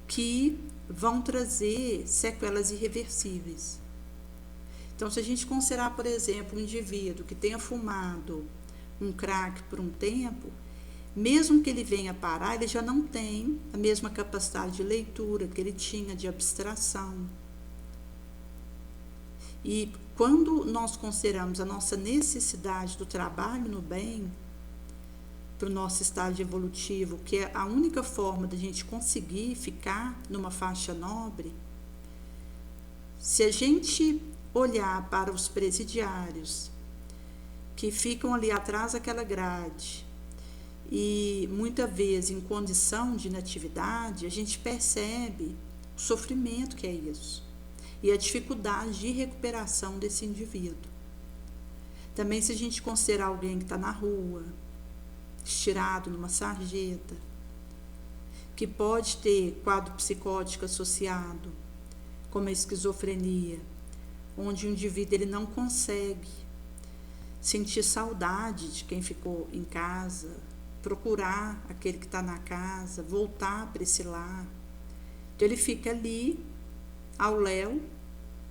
que vão trazer sequelas irreversíveis. Então, se a gente considerar, por exemplo, um indivíduo que tenha fumado um crack por um tempo, mesmo que ele venha parar, ele já não tem a mesma capacidade de leitura que ele tinha, de abstração. E quando nós consideramos a nossa necessidade do trabalho no bem, para o nosso estágio evolutivo, que é a única forma da gente conseguir ficar numa faixa nobre, se a gente olhar para os presidiários que ficam ali atrás daquela grade e muitas vezes em condição de inatividade, a gente percebe o sofrimento que é isso e a dificuldade de recuperação desse indivíduo. Também se a gente considerar alguém que está na rua, estirado numa sarjeta, que pode ter quadro psicótico associado, como a esquizofrenia, onde o indivíduo ele não consegue sentir saudade de quem ficou em casa, procurar aquele que está na casa, voltar para esse lar. Então ele fica ali, ao léu,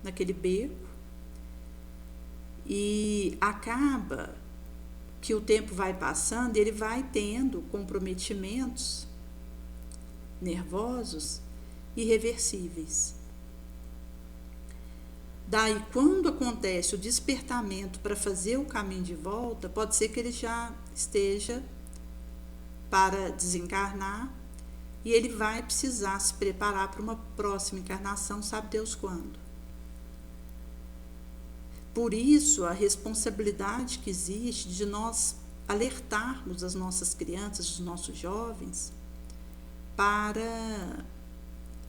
naquele beco, e acaba que o tempo vai passando e ele vai tendo comprometimentos nervosos irreversíveis. Daí, quando acontece o despertamento para fazer o caminho de volta, pode ser que ele já esteja para desencarnar e ele vai precisar se preparar para uma próxima encarnação, sabe Deus quando. Por isso, a responsabilidade que existe de nós alertarmos as nossas crianças, os nossos jovens, para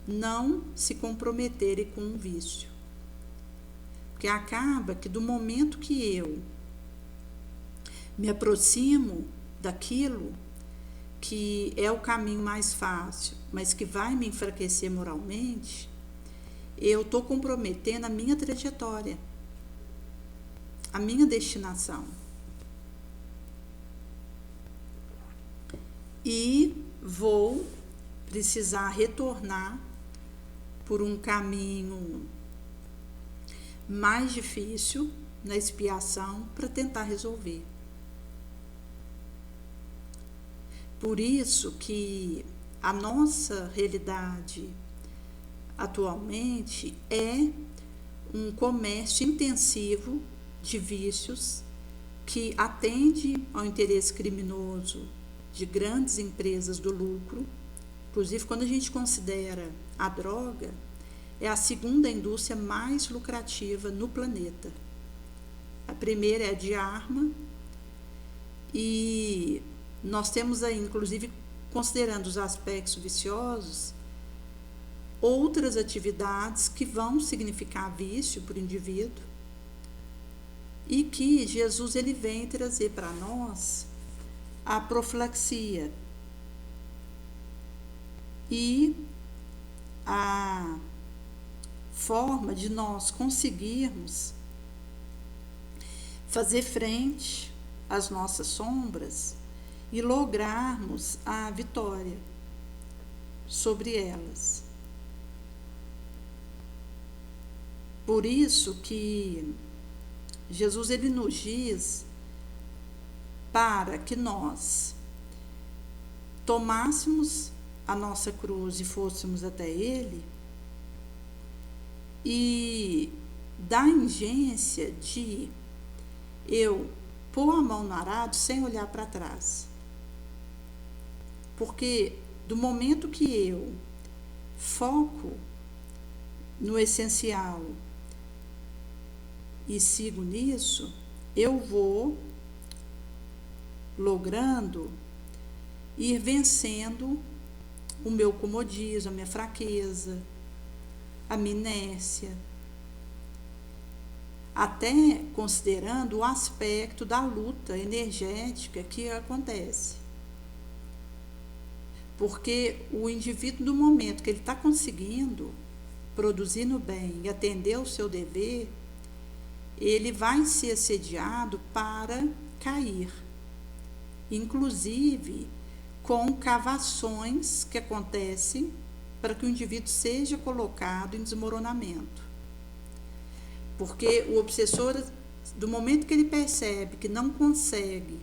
não se comprometerem com um vício. Porque acaba que do momento que eu me aproximo daquilo que é o caminho mais fácil, mas que vai me enfraquecer moralmente, eu estou comprometendo a minha trajetória, a minha destinação. E vou precisar retornar por um caminho mais difícil na expiação para tentar resolver. Por isso que a nossa realidade atualmente é um comércio intensivo de vícios que atende ao interesse criminoso de grandes empresas do lucro. Inclusive, quando a gente considera a droga, é a segunda indústria mais lucrativa no planeta. A primeira é a de arma, e nós temos aí, inclusive, considerando os aspectos viciosos, outras atividades que vão significar vício para o indivíduo e que Jesus ele vem trazer para nós a profilaxia e a forma de nós conseguirmos fazer frente às nossas sombras e lograrmos a vitória sobre elas. Por isso que Jesus ele nos diz para que nós tomássemos a nossa cruz e fôssemos até Ele, e da ingência de eu pôr a mão no arado sem olhar para trás. Porque do momento que eu foco no essencial e sigo nisso, eu vou logrando ir vencendo o meu comodismo, a minha fraqueza, a minha inércia, até considerando o aspecto da luta energética que acontece. Porque o indivíduo, no momento que ele está conseguindo produzir no bem e atender ao seu dever, ele vai ser assediado para cair, inclusive com cavações que acontecem para que o indivíduo seja colocado em desmoronamento. Porque o obsessor, do momento que ele percebe que não consegue,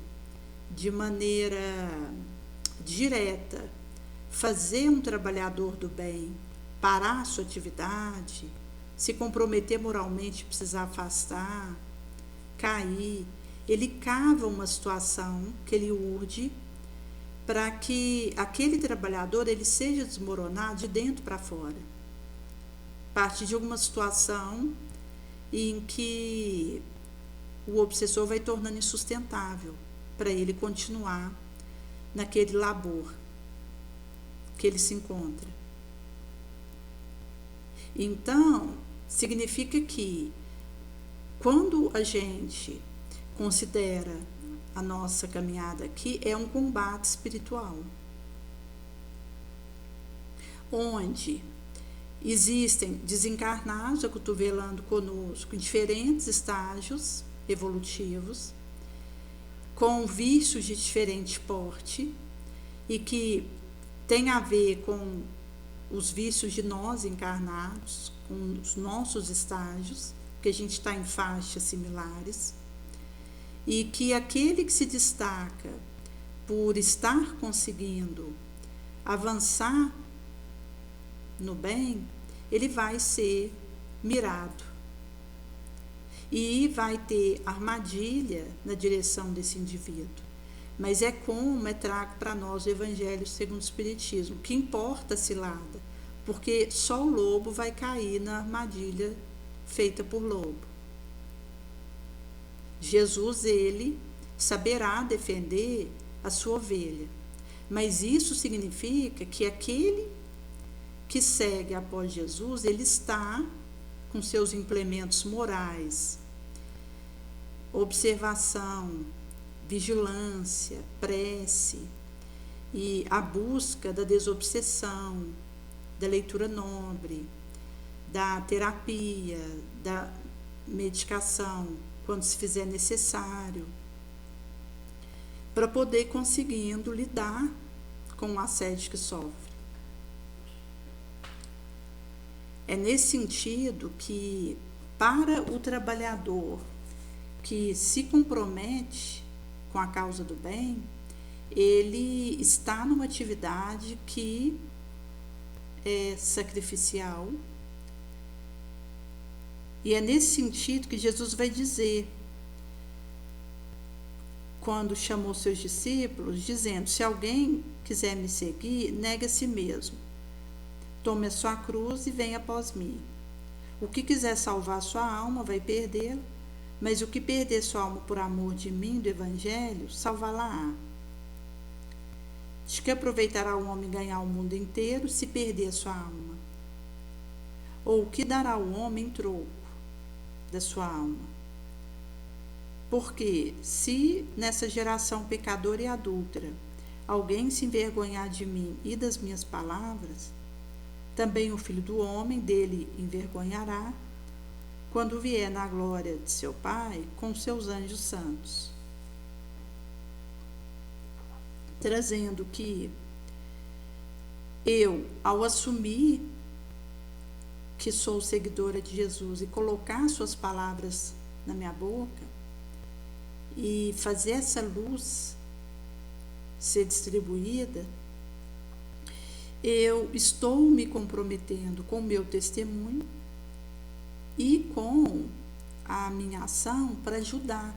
de maneira direta, fazer um trabalhador do bem parar a sua atividade, se comprometer moralmente, precisar afastar, cair, ele cava uma situação que ele urde para que aquele trabalhador ele seja desmoronado de dentro para fora, a partir de alguma situação em que o obsessor vai tornando insustentável para ele continuar naquele labor que ele se encontra. Então, significa que quando a gente considera a nossa caminhada aqui é um combate espiritual, onde existem desencarnados acotovelando conosco em diferentes estágios evolutivos, com vícios de diferente porte e que tem a ver com os vícios de nós encarnados, com os nossos estágios, que a gente está em faixas similares, e que aquele que se destaca por estar conseguindo avançar no bem, ele vai ser mirado e vai ter armadilha na direção desse indivíduo. Mas é como é trago para nós o Evangelho segundo o Espiritismo, que importa a cilada, porque só o lobo vai cair na armadilha feita por lobo. Jesus, ele saberá defender a sua ovelha, mas isso significa que aquele que segue após Jesus, ele está com seus implementos morais, observação, vigilância, prece e a busca da desobsessão, da leitura nobre, da terapia, da medicação, quando se fizer necessário, para poder conseguindo lidar com o assédio que sofre. É nesse sentido que, para o trabalhador que se compromete com a causa do bem, ele está numa atividade que é sacrificial. E é nesse sentido que Jesus vai dizer, quando chamou seus discípulos, dizendo: se alguém quiser me seguir, negue a si mesmo. Tome a sua cruz e venha após mim. O que quiser salvar sua alma vai perdê-la, mas o que perder sua alma por amor de mim, do Evangelho, salvá-la-á. De que aproveitará o homem ganhar o mundo inteiro se perder a sua alma? Ou o que dará o homem em troco da sua alma? Porque se nessa geração pecadora e adúltera alguém se envergonhar de mim e das minhas palavras, também o Filho do Homem dele envergonhará, quando vier na glória de seu Pai com seus anjos santos. Trazendo que eu, ao assumir que sou seguidora de Jesus e colocar suas palavras na minha boca e fazer essa luz ser distribuída, eu estou me comprometendo com o meu testemunho e com a minha ação para ajudar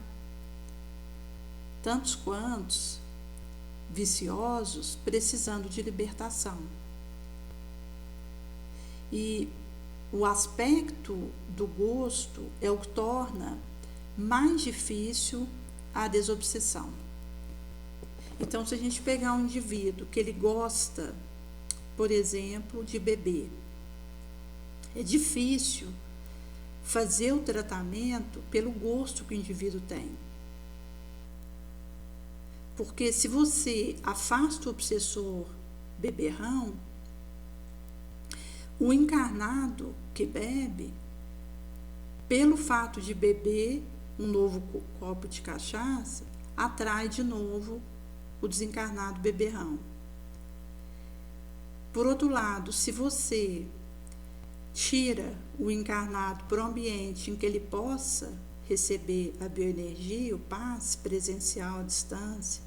tantos quantos viciosos precisando de libertação. E o aspecto do gosto é o que torna mais difícil a desobsessão. Então, se a gente pegar um indivíduo que ele gosta, por exemplo, de beber, é difícil fazer o tratamento pelo gosto que o indivíduo tem. Porque se você afasta o obsessor beberrão, o encarnado que bebe, pelo fato de beber um novo copo de cachaça, atrai de novo o desencarnado beberrão. Por outro lado, se você tira o encarnado para um ambiente em que ele possa receber a bioenergia, o passe presencial à distância,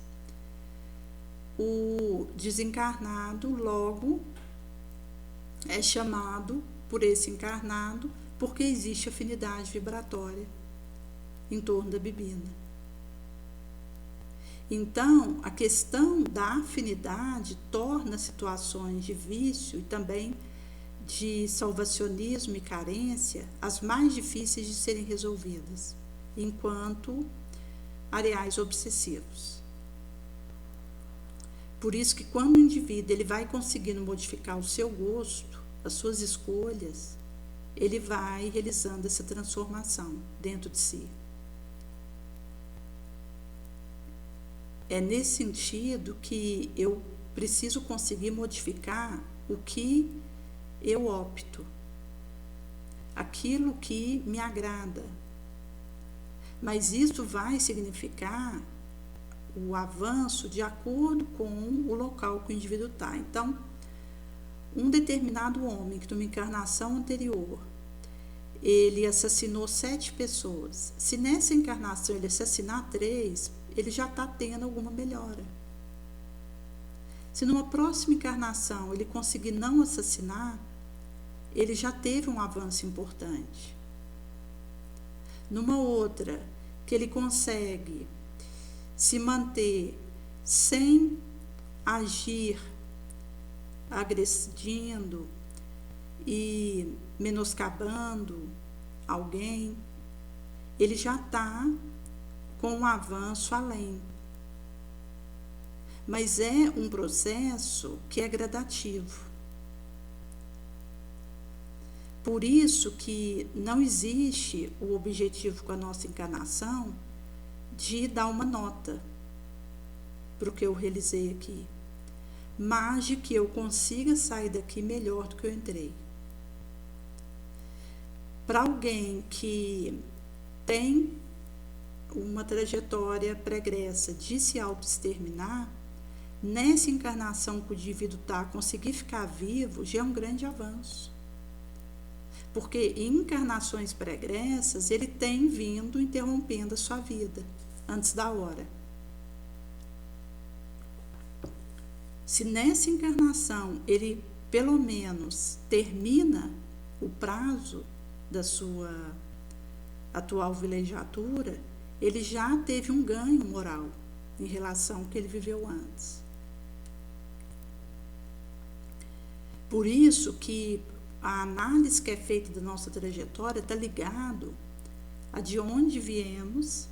o desencarnado logo é chamado por esse encarnado porque existe afinidade vibratória em torno da bebida. Então, a questão da afinidade torna situações de vício e também de salvacionismo e carência as mais difíceis de serem resolvidas, enquanto areais obsessivos. Por isso que quando o indivíduo ele vai conseguindo modificar o seu gosto, as suas escolhas, ele vai realizando essa transformação dentro de si. é nesse sentido que eu preciso conseguir modificar o que eu opto, aquilo que me agrada. Mas isso vai significar o avanço de acordo com o local que o indivíduo está. Então, um determinado homem que numa encarnação anterior ele assassinou 7 pessoas, se nessa encarnação ele assassinar 3, ele já está tendo alguma melhora. Se numa próxima encarnação ele conseguir não assassinar, ele já teve um avanço importante. Numa outra, que ele consegue se manter sem agir agredindo e menoscabando alguém, ele já está com um avanço além. Mas é um processo que é gradativo. Por isso que não existe o objetivo com a nossa encarnação de dar uma nota para o que eu realizei aqui, mas de que eu consiga sair daqui melhor do que eu entrei. Para alguém que tem uma trajetória pregressa de se auto-exterminar, nessa encarnação que o indivíduo está, conseguir ficar vivo já é um grande avanço. Porque em encarnações pregressas, ele tem vindo interrompendo a sua vida antes da hora. Se nessa encarnação ele, pelo menos, termina o prazo da sua atual vilegiatura, ele já teve um ganho moral em relação ao que ele viveu antes. Por isso que a análise que é feita da nossa trajetória está ligado a de onde viemos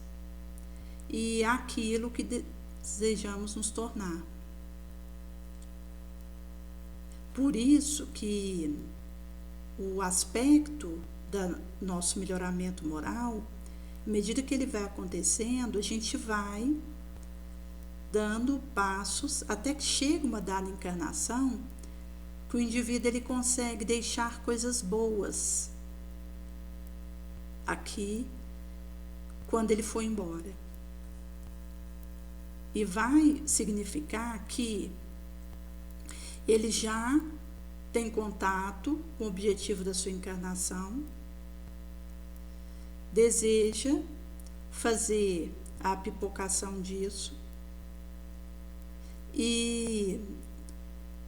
e aquilo que desejamos nos tornar. Por isso que o aspecto do nosso melhoramento moral, à medida que ele vai acontecendo, a gente vai dando passos até que chega uma dada encarnação que o indivíduo ele consegue deixar coisas boas aqui quando ele for embora. E vai significar que ele já tem contato com o objetivo da sua encarnação, deseja fazer a pipocação disso e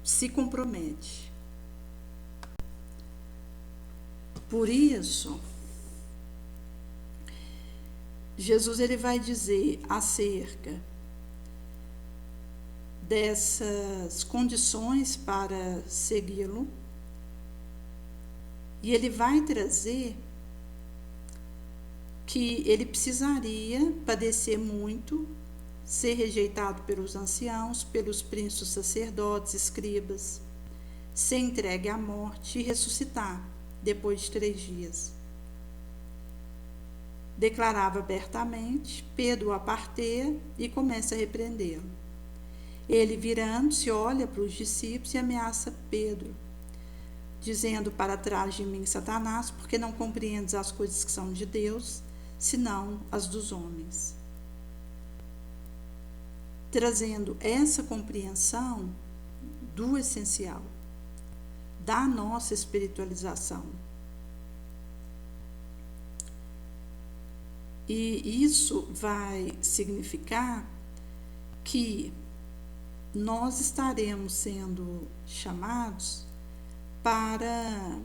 se compromete. Por isso, Jesus ele vai dizer acerca dessas condições para segui-lo, e ele vai trazer que ele precisaria padecer muito, ser rejeitado pelos anciãos, pelos príncipes, sacerdotes, escribas, ser entregue à morte e ressuscitar depois de 3 dias. Declarava abertamente, Pedro o aparteia e começa a repreendê-lo. Ele, virando-se, olha para os discípulos e ameaça Pedro, dizendo: para trás de mim, Satanás, porque não compreendes as coisas que são de Deus, senão as dos homens. Trazendo essa compreensão do essencial, da nossa espiritualização. E isso vai significar que nós estaremos sendo chamados para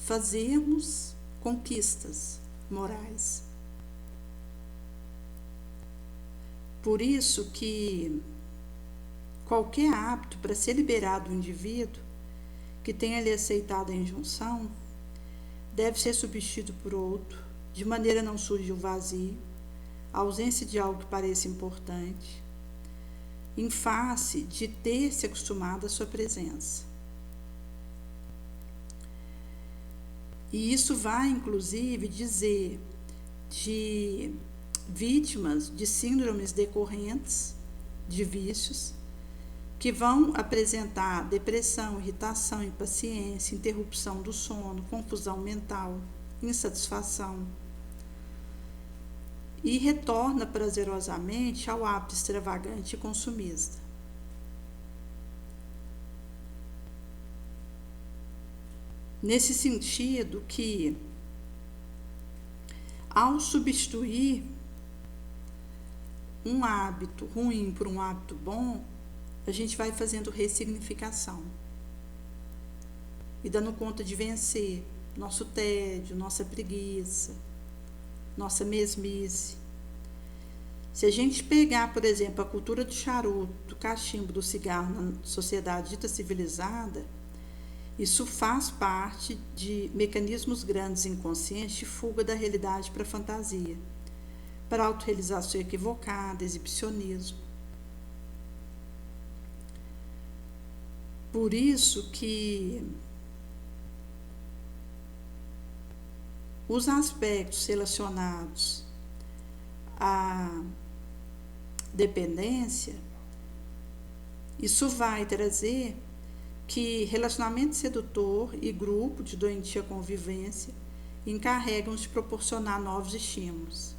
fazermos conquistas morais. Por isso que qualquer hábito para ser liberado do indivíduo que tenha lhe aceitado a injunção deve ser substituído por outro, de maneira a não surgir o vazio, a ausência de algo que pareça importante, em face de ter se acostumado à sua presença. E isso vai, inclusive, dizer de vítimas de síndromes decorrentes de vícios, que vão apresentar depressão, irritação, impaciência, interrupção do sono, confusão mental, insatisfação, e retorna prazerosamente ao hábito extravagante e consumista. Nesse sentido que, ao substituir um hábito ruim por um hábito bom, a gente vai fazendo ressignificação e dando conta de vencer nosso tédio, nossa preguiça, nossa mesmice. Se a gente pegar, por exemplo, a cultura do charuto, do cachimbo, do cigarro na sociedade dita civilizada, isso faz parte de mecanismos grandes inconscientes de fuga da realidade para a fantasia, para a autorrealização equivocada, exibicionismo. Por isso que os aspectos relacionados à dependência, isso vai trazer que relacionamento sedutor e grupo de doentia convivência encarregam de proporcionar novos estímulos.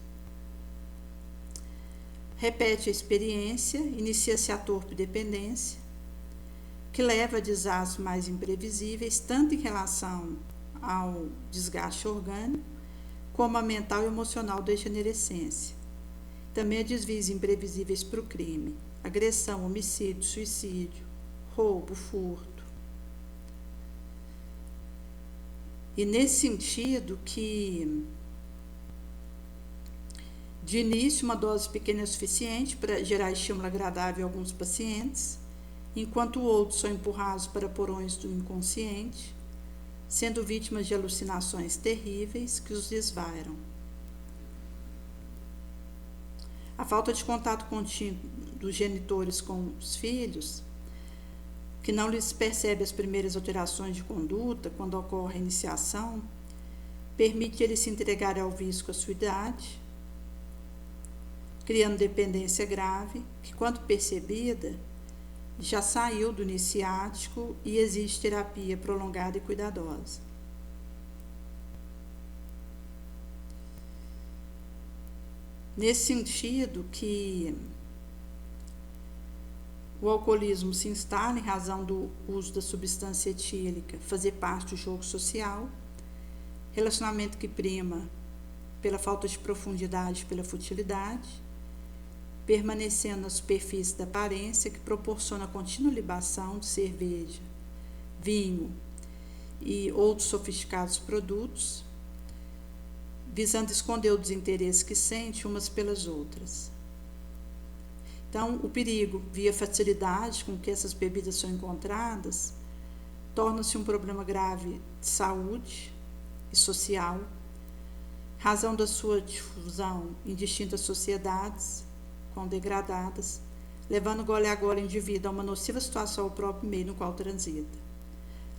Repete a experiência, inicia-se a torpe dependência, que leva a desastres mais imprevisíveis, tanto em relação ao desgaste orgânico, como a mental e emocional degenerescência. Também a desvios imprevisíveis para o crime, agressão, homicídio, suicídio, roubo, furto. E nesse sentido que, de início, uma dose pequena é suficiente para gerar estímulo agradável a alguns pacientes, enquanto outros são empurrados para porões do inconsciente, sendo vítimas de alucinações terríveis que os desvairam. A falta de contato contínuo dos genitores com os filhos, que não lhes percebe as primeiras alterações de conduta quando ocorre a iniciação, permite eles se entregarem ao vício com a sua idade, criando dependência grave, que, quando percebida, já saiu do iniciático e exige terapia prolongada e cuidadosa. Nesse sentido que o alcoolismo se instala em razão do uso da substância etílica, fazer parte do jogo social, relacionamento que prima pela falta de profundidade, pela futilidade, permanecendo na superfície da aparência, que proporciona a contínua libação de cerveja, vinho e outros sofisticados produtos, visando esconder o desinteresse que sente umas pelas outras. Então, o perigo, via facilidade com que essas bebidas são encontradas, torna-se um problema grave de saúde e social, razão da sua difusão em distintas sociedades, degradadas, levando gole a gole o indivíduo a uma nociva situação ao próprio meio no qual transita.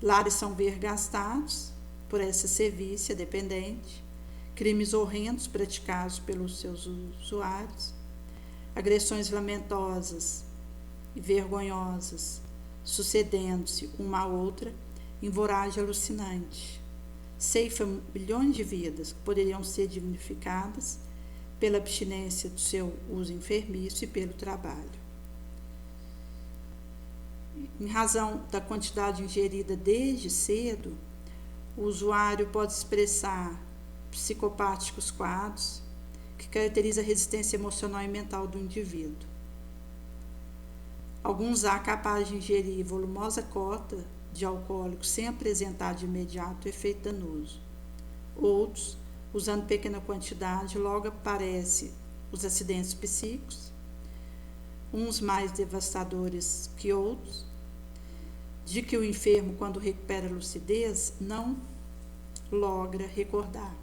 Lares são vergastados por essa servícia dependente, crimes horrendos praticados pelos seus usuários, agressões lamentosas e vergonhosas sucedendo-se uma à outra em voragem alucinante, ceifa milhões de vidas que poderiam ser dignificadas pela abstinência do seu uso enfermiço e pelo trabalho. Em razão da quantidade ingerida desde cedo, o usuário pode expressar psicopáticos quadros que caracterizam a resistência emocional e mental do indivíduo. Alguns há capazes de ingerir volumosa cota de alcoólicos sem apresentar de imediato efeito danoso. Outros, usando pequena quantidade, logo aparecem os acidentes psíquicos, uns mais devastadores que outros, de que o enfermo, quando recupera a lucidez, não logra recordar.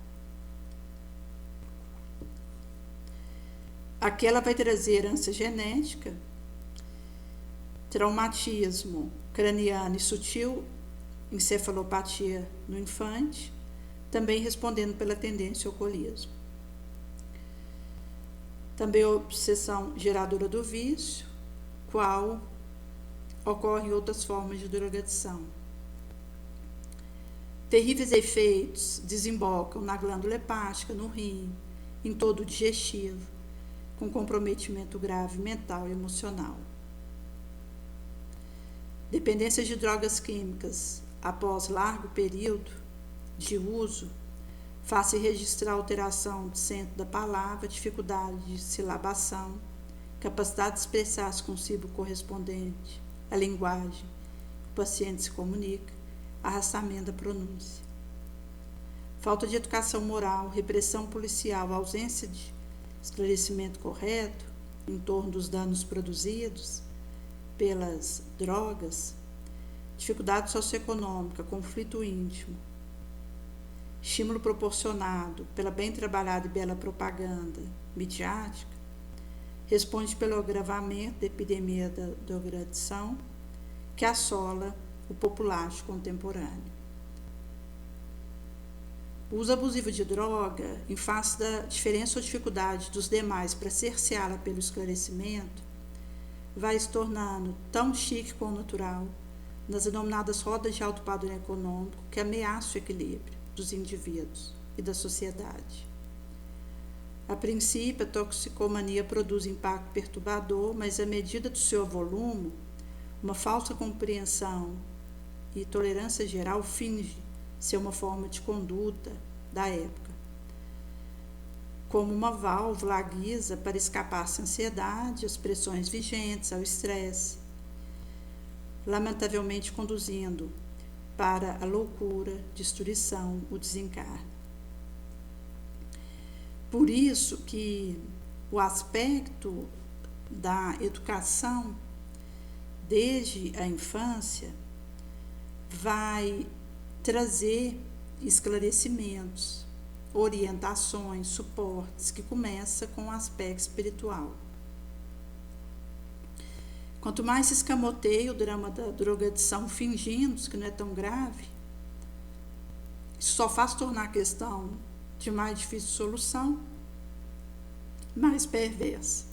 Aquela vai trazer herança genética, traumatismo craniano e sutil, encefalopatia no infante, também respondendo pela tendência ao alcoolismo. Também a obsessão geradora do vício, qual ocorre em outras formas de drogadição. Terríveis efeitos desembocam na glândula hepática, no rim, em todo o digestivo, com comprometimento grave mental e emocional. Dependência de drogas químicas após largo período de uso faz-se registrar alteração do centro da palavra, dificuldade de silabação, capacidade de expressar-se com o símbolo correspondente, a linguagem, o paciente se comunica, arrastamento da pronúncia. Falta de educação moral, repressão policial, ausência de esclarecimento correto em torno dos danos produzidos pelas drogas, dificuldade socioeconômica, conflito íntimo, estímulo proporcionado pela bem trabalhada e bela propaganda midiática, responde pelo agravamento da epidemia da drogadição que assola o populacho contemporâneo. O uso abusivo de droga, em face da diferença ou dificuldade dos demais para cerceá-la pelo esclarecimento, vai se tornando tão chique quanto natural nas denominadas rodas de alto padrão econômico que ameaçam o equilíbrio dos indivíduos e da sociedade. A princípio, a toxicomania produz impacto perturbador, mas à medida do seu volume, uma falsa compreensão e tolerância geral finge ser uma forma de conduta da época, como uma válvula guisa para escapar-se à ansiedade, às pressões vigentes, ao estresse, lamentavelmente conduzindo para a loucura, destruição, o desencarne. Por isso que o aspecto da educação desde a infância vai trazer esclarecimentos, orientações, suportes, que começa com o aspecto espiritual. Quanto mais se escamoteia o drama da drogadição fingindo que não é tão grave, isso só faz tornar a questão de mais difícil solução, mais perversa.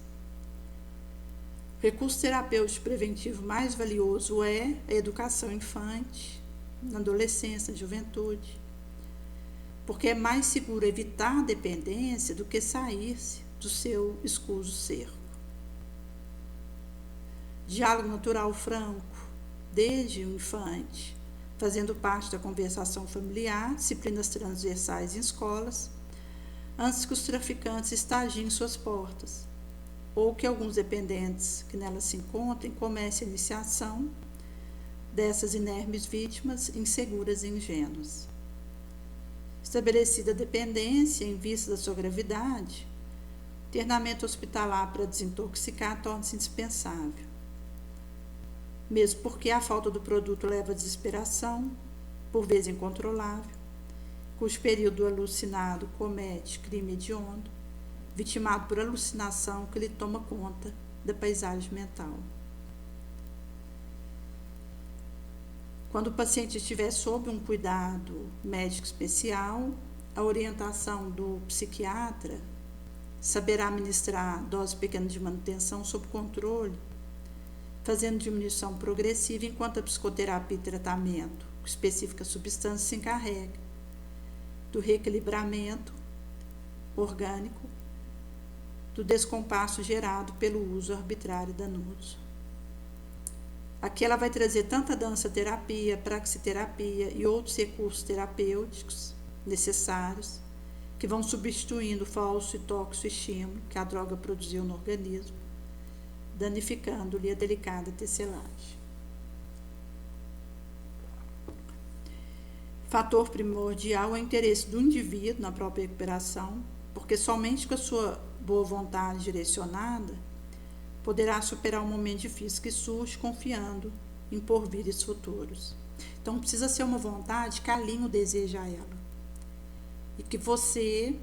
O recurso terapêutico preventivo mais valioso é a educação infante, na adolescência, na juventude, porque é mais seguro evitar a dependência do que sair-se do seu escuso cerco. Diálogo natural franco, desde o infante, fazendo parte da conversação familiar, disciplinas transversais em escolas, antes que os traficantes estagiem em suas portas, ou que alguns dependentes que nelas se encontrem comecem a iniciação dessas inermes vítimas inseguras e ingênuas. Estabelecida a dependência em vista da sua gravidade, internamento hospitalar para desintoxicar torna-se indispensável, mesmo porque a falta do produto leva à desesperação, por vezes incontrolável, cujo período alucinado comete crime hediondo, vitimado por alucinação que lhe toma conta da paisagem mental. Quando o paciente estiver sob um cuidado médico especial, a orientação do psiquiatra saberá administrar dose pequena de manutenção sob controle, fazendo diminuição progressiva, enquanto a psicoterapia e tratamento com específica substância se encarrega do reequilibramento orgânico do descompasso gerado pelo uso arbitrário e danoso. Aqui ela vai trazer tanta dança-terapia, praxiterapia e outros recursos terapêuticos necessários que vão substituindo o falso e tóxico estímulo que a droga produziu no organismo, danificando-lhe a delicada tecelagem. Fator primordial é o interesse do indivíduo na própria recuperação, porque somente com a sua boa vontade direcionada poderá superar um momento difícil que surge confiando em porvires futuros. Então precisa ser uma vontade que alinhe o desejo a ela e que você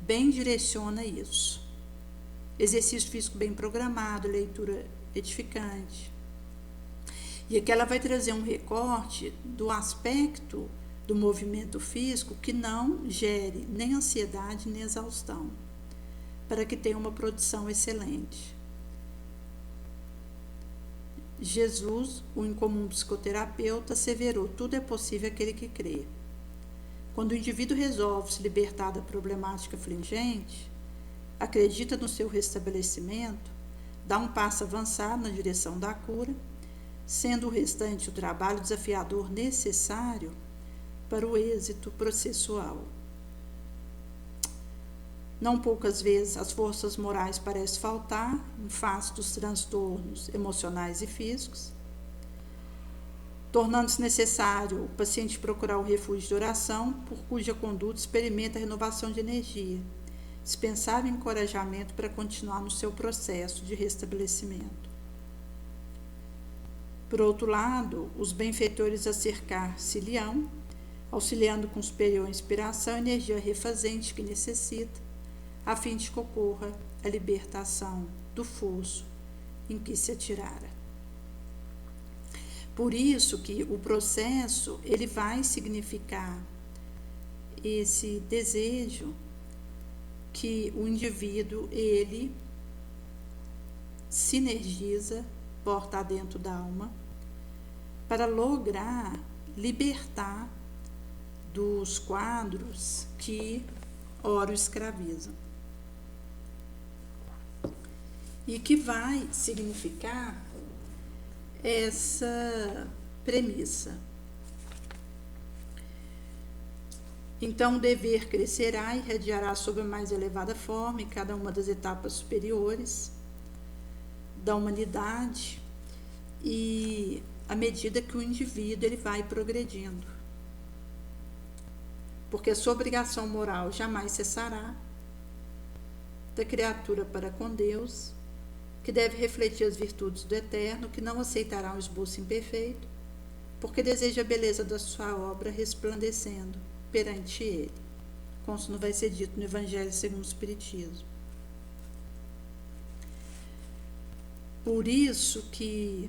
bem direciona isso. Exercício físico bem programado, leitura edificante. E aqui ela vai trazer um recorte do aspecto do movimento físico que não gere nem ansiedade nem exaustão, para que tenha uma produção excelente. Jesus, o incomum psicoterapeuta, asseverou: tudo é possível àquele que crê. Quando o indivíduo resolve se libertar da problemática afligente, acredita no seu restabelecimento, dá um passo avançado na direção da cura, sendo o restante o trabalho desafiador necessário para o êxito processual. Não poucas vezes as forças morais parecem faltar em face dos transtornos emocionais e físicos, tornando-se necessário o paciente procurar o refúgio de oração, por cuja conduta experimenta a renovação de energia, dispensável encorajamento para continuar no seu processo de restabelecimento. Por outro lado, os benfeitores a cercar-se-lhe-ão, auxiliando com superior inspiração a energia refazente que necessita, a fim de que ocorra a libertação do fosso em que se atirara. Por isso que o processo ele vai significar esse desejo que o indivíduo ele sinergiza, porta dentro da alma, para lograr libertar dos quadros que ora o escravizam. E que vai significar essa premissa. Então, o dever crescerá e irradiará sob a mais elevada forma em cada uma das etapas superiores da humanidade, e à medida que o indivíduo ele vai progredindo. Porque a sua obrigação moral jamais cessará da criatura para com Deus, que deve refletir as virtudes do Eterno, que não aceitará um esboço imperfeito, porque deseja a beleza da sua obra resplandecendo perante ele. Como isso não vai ser dito no Evangelho segundo o Espiritismo. Por isso que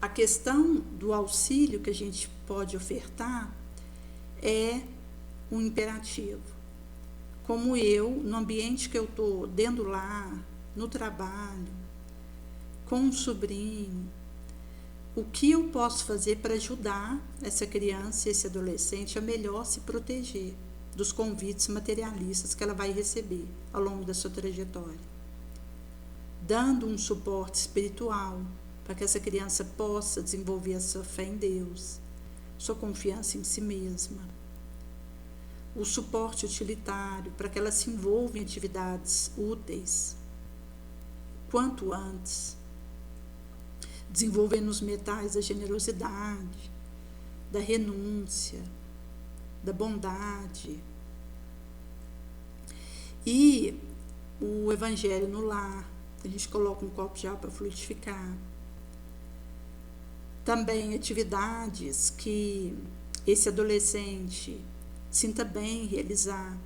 a questão do auxílio que a gente pode ofertar é um imperativo. Como eu, no ambiente que eu estou, dentro do lar, no trabalho, com um sobrinho, o que eu posso fazer para ajudar essa criança, esse adolescente, a melhor se proteger dos convites materialistas que ela vai receber ao longo da sua trajetória, dando um suporte espiritual para que essa criança possa desenvolver a sua fé em Deus, sua confiança em si mesma, o suporte utilitário para que ela se envolva em atividades úteis quanto antes, desenvolvendo os metais da generosidade, da renúncia, da bondade. E o Evangelho no lar, a gente coloca um copo de água para fluidificar. Também atividades que esse adolescente sinta bem realizar,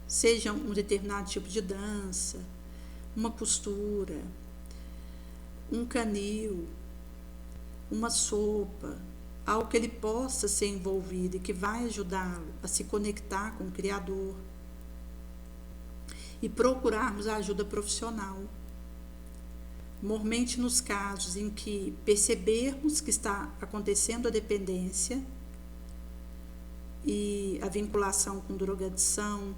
seja um determinado tipo de dança, uma costura, um canil, uma sopa, algo que ele possa ser envolvido e que vai ajudá-lo a se conectar com o Criador, e procurarmos a ajuda profissional. Mormente nos casos em que percebermos que está acontecendo a dependência e a vinculação com drogadição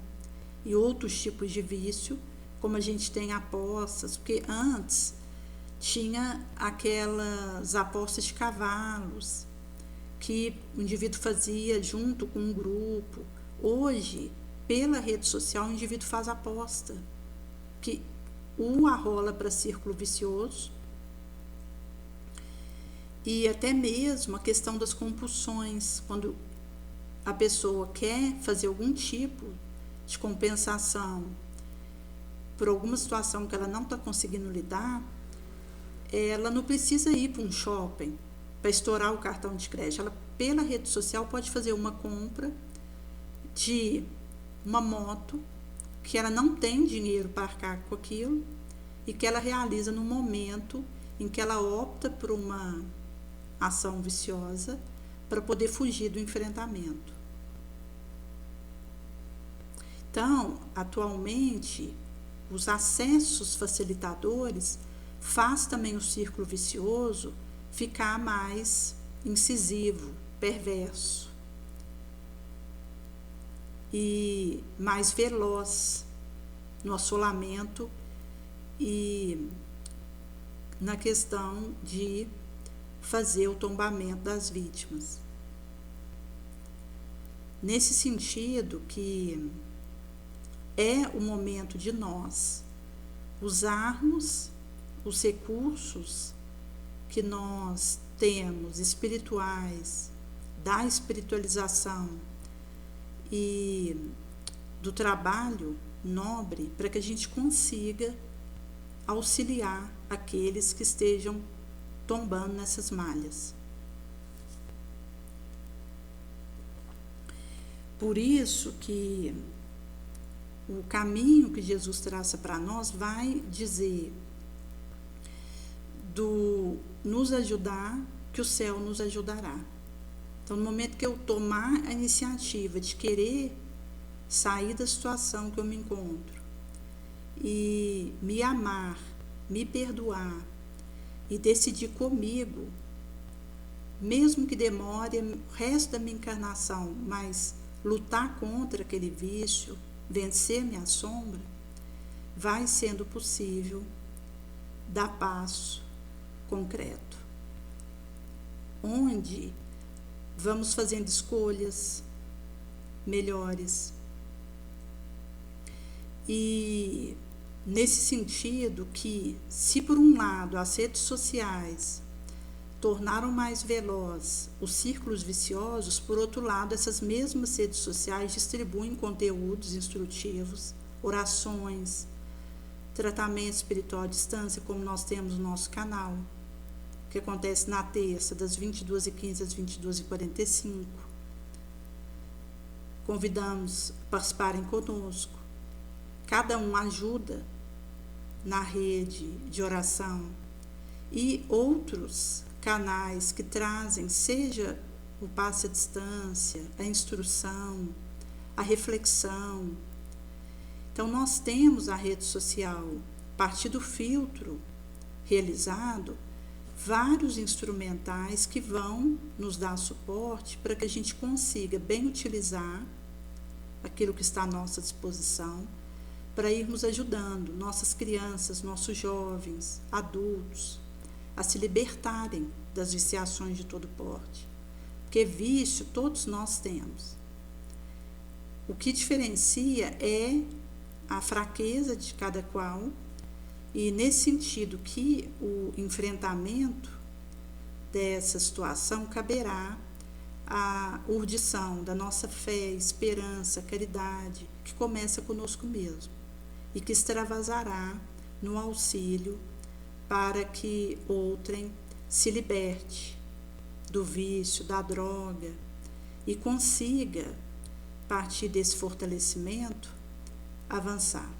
e outros tipos de vício, como a gente tem apostas, porque antes tinha aquelas apostas de cavalos que o indivíduo fazia junto com um grupo. Hoje, pela rede social, o indivíduo faz aposta, que o arrola para círculo vicioso, e até mesmo a questão das compulsões, quando a pessoa quer fazer algum tipo de compensação por alguma situação que ela não está conseguindo lidar, ela não precisa ir para um shopping para estourar o cartão de crédito. Ela, pela rede social, pode fazer uma compra de uma moto que ela não tem dinheiro para arcar com aquilo e que ela realiza no momento em que ela opta por uma ação viciosa para poder fugir do enfrentamento. Então, atualmente, os acessos facilitadores faz também o círculo vicioso ficar mais incisivo, perverso e mais veloz no assolamento e na questão de fazer o tombamento das vítimas. Nesse sentido que é o momento de nós usarmos os recursos que nós temos espirituais, da espiritualização e do trabalho nobre, para que a gente consiga auxiliar aqueles que estejam tombando nessas malhas. Por isso que o caminho que Jesus traça para nós vai dizer do nos ajudar, que o céu nos ajudará. Então, no momento que eu tomar a iniciativa de querer sair da situação que eu me encontro e me amar, me perdoar e decidir comigo, mesmo que demore o resto da minha encarnação, mas lutar contra aquele vício, vencer minha sombra, vai sendo possível dar passo concreto, onde vamos fazendo escolhas melhores. E nesse sentido que, se por um lado as redes sociais tornaram mais veloz os círculos viciosos, por outro lado essas mesmas redes sociais distribuem conteúdos instrutivos, orações, tratamento espiritual à distância, como nós temos no nosso canal, que acontece na terça, das 22h15 às 22h45. Convidamos a participarem conosco. Cada um ajuda na rede de oração e outros canais que trazem, seja o passe à distância, a instrução, a reflexão. Então, nós temos a rede social, a partir do filtro realizado, vários instrumentais que vão nos dar suporte para que a gente consiga bem utilizar aquilo que está à nossa disposição, para irmos ajudando nossas crianças, nossos jovens, adultos, a se libertarem das viciações de todo porte. Porque vício todos nós temos. O que diferencia é a fraqueza de cada qual, e nesse sentido que o enfrentamento dessa situação caberá à urdição da nossa fé, esperança, caridade, que começa conosco mesmo e que extravasará no auxílio para que outrem se liberte do vício, da droga e consiga, a partir desse fortalecimento, avançar.